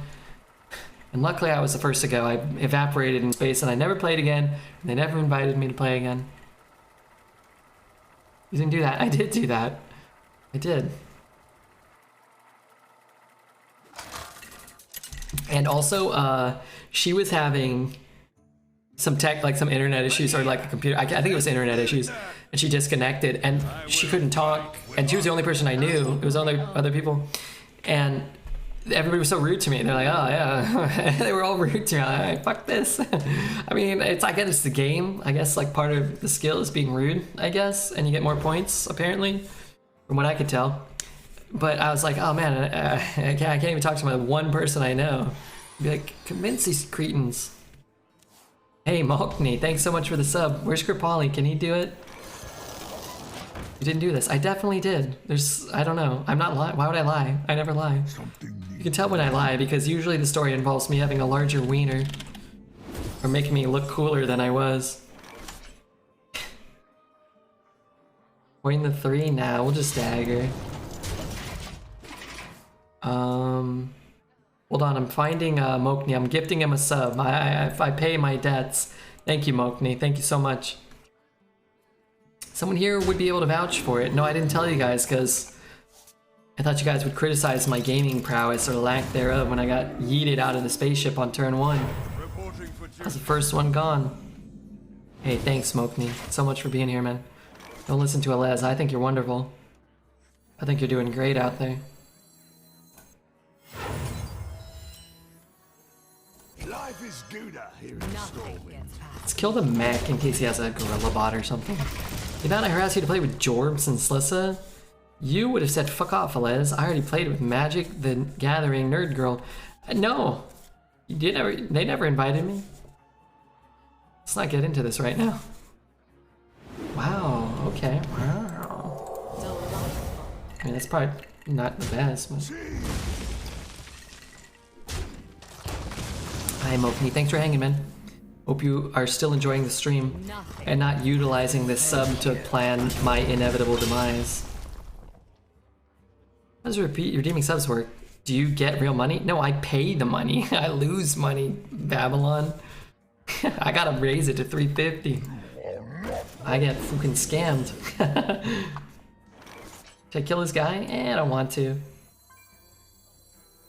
Speaker 1: And luckily, I was the first to go. I evaporated in space, and I never played again, and they never invited me to play again. You didn't do that. I did do that. I did. And also, she was having some some internet issues, or like a computer. I think it was internet issues, and she disconnected, and she couldn't talk. And she was the only person I knew. It was only other people, and everybody was so rude to me. They're like, "Oh yeah," they were all rude to me. I'm like, "Fuck this." I mean, I guess it's the game. I guess like part of the skill is being rude. I guess, and you get more points apparently, from what I could tell. But I was like, "Oh man, I can't even talk to my one person I know." Be like, convince these cretins. Hey, Malkney, thanks so much for the sub. Where's Kripali? Can he do it? You didn't do this. I definitely did. I don't know. I'm not lying. Why would I lie? I never lie. You can tell when I lie because usually the story involves me having a larger wiener or making me look cooler than I was. Point the 3 now. We'll just dagger. Hold on, I'm finding Mokni. I'm gifting him a sub. I pay my debts. Thank you, Mokni. Thank you so much. Someone here would be able to vouch for it. No, I didn't tell you guys because I thought you guys would criticize my gaming prowess or lack thereof when I got yeeted out of the spaceship on turn 1. That was the first one gone. Hey, thanks, Mokni. So much for being here, man. Don't listen to Alez. I think you're wonderful. I think you're doing great out there.
Speaker 3: Life is gooder here in
Speaker 5: Nothing
Speaker 3: Stormwind.
Speaker 5: gets past.
Speaker 1: Let's kill the mech in case he has a gorilla bot or something. The amount I harass you to play with Jorbs and Slissa? You would have said fuck off, Alez. I already played with Magic the Gathering Nerd Girl. No! They never invited me. Let's not get into this right now. Wow, okay, wow. I mean, that's probably not the best, but... Hi, Mokni. Thanks for hanging, man. Hope you are still enjoying the stream and not utilizing this sub to plan my inevitable demise. How does redeeming subs work? Do you get real money? No, I pay the money. I lose money, Babylon. I gotta raise it to 350. I get fucking scammed. Should I kill this guy? I don't want to.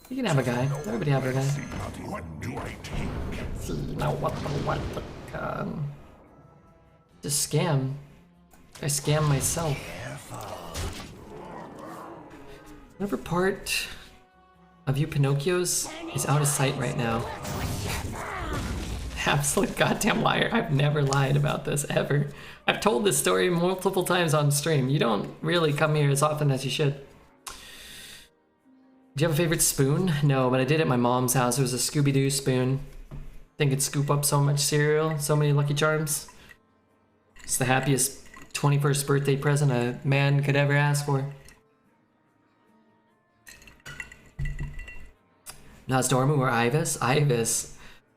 Speaker 1: You can have a guy. Everybody have a guy.
Speaker 3: What do I take?
Speaker 1: No, what just scam. I scam myself. Whatever part of you Pinocchios is out of sight right now. Absolute goddamn liar. I've never lied about this, ever. I've told this story multiple times on stream. You don't really come here as often as you should. Do you have a favorite spoon? No, but I did at my mom's house. It was a Scooby-Doo spoon. I think it'd scoop up so much cereal, so many Lucky Charms. It's the happiest 21st birthday present a man could ever ask for. Nozdormu or Ivus? Ivus.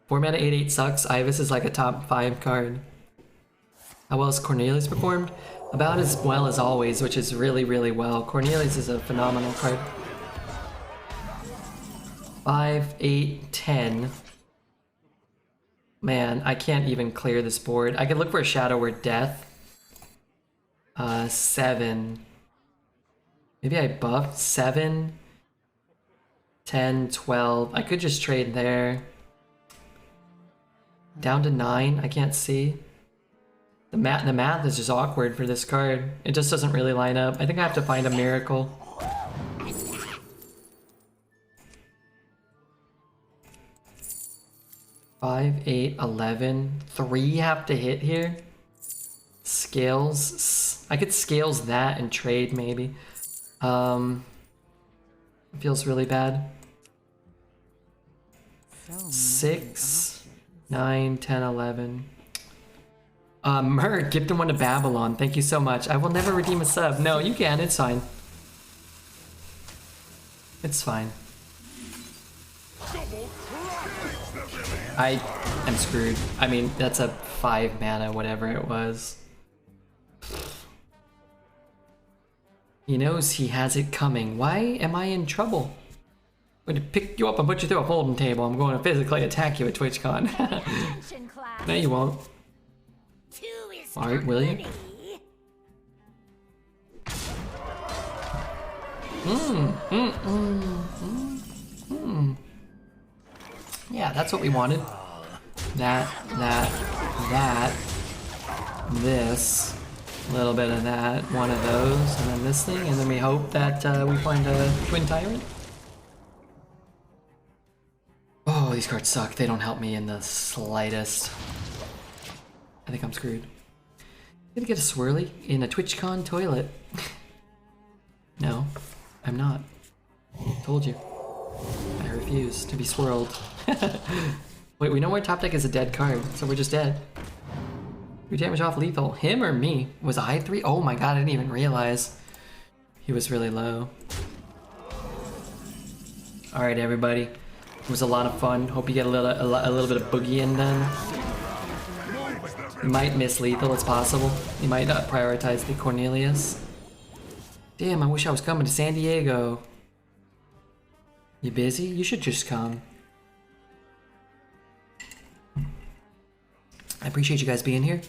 Speaker 1: 4 mana 8/8 sucks. Ivus is like a top 5 card. How well has Cornelius performed? About as well as always, which is really, really well. Cornelius is a phenomenal card. 5, 8, 10. Man, I can't even clear this board. I could look for a Shadow Word Death. 7. Maybe I buffed 7, 10, 12. I could just trade there. Down to 9. I can't see. The math is just awkward for this card. It just doesn't really line up. I think I have to find a miracle. Five, 8, 11. 3 have to hit here. Scales. I could scales that and trade maybe. It feels really bad. 6, 9, 10, 11. Merc, gift him one to Babylon. Thank you so much. I will never redeem a sub. No, you can. It's fine. It's fine. I am screwed. I mean, that's a 5 mana, whatever it was. He knows he has it coming. Why am I in trouble? I'm going to pick you up and put you through a folding table. I'm going to physically attack you at TwitchCon.
Speaker 4: Attention, class.
Speaker 1: No, you won't.
Speaker 4: 2 is
Speaker 1: Alright, will you? Yeah, that's what we wanted. That, this, a little bit of that, one of those, and then this thing, and then we hope that we find a Twin Tyrant. Oh, these cards suck. They don't help me in the slightest. I think I'm screwed. Gonna get a swirly in a TwitchCon toilet. No, I'm not. Told you. I refuse to be swirled. Wait, we know where top deck is a dead card, so we're just dead. 3 damage off lethal. Him or me? Was I 3? Oh my god, I didn't even realize. He was really low. Alright, everybody. It was a lot of fun. Hope you get a little bit of boogie in done. You might miss lethal, it's possible. You might not prioritize the Cornelius. Damn, I wish I was coming to San Diego. You busy? You should just come. I appreciate you guys being here.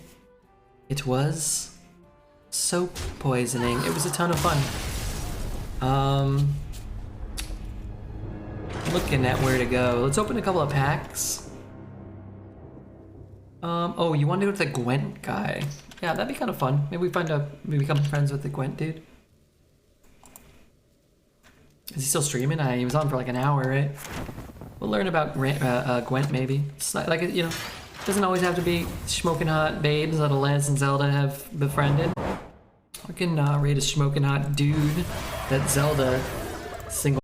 Speaker 1: It was soap poisoning. It was a ton of fun. Looking at where to go. Let's open a couple of packs. Oh, you want to go to the Gwent guy? Yeah, that'd be kind of fun. Maybe we become friends with the Gwent dude. Is he still streaming? He was on for like an hour, right? We'll learn about Gwent maybe. It's not, like, you know, doesn't always have to be smoking hot babes that Lance and Zelda have befriended. I can rate a smoking hot dude that Zelda single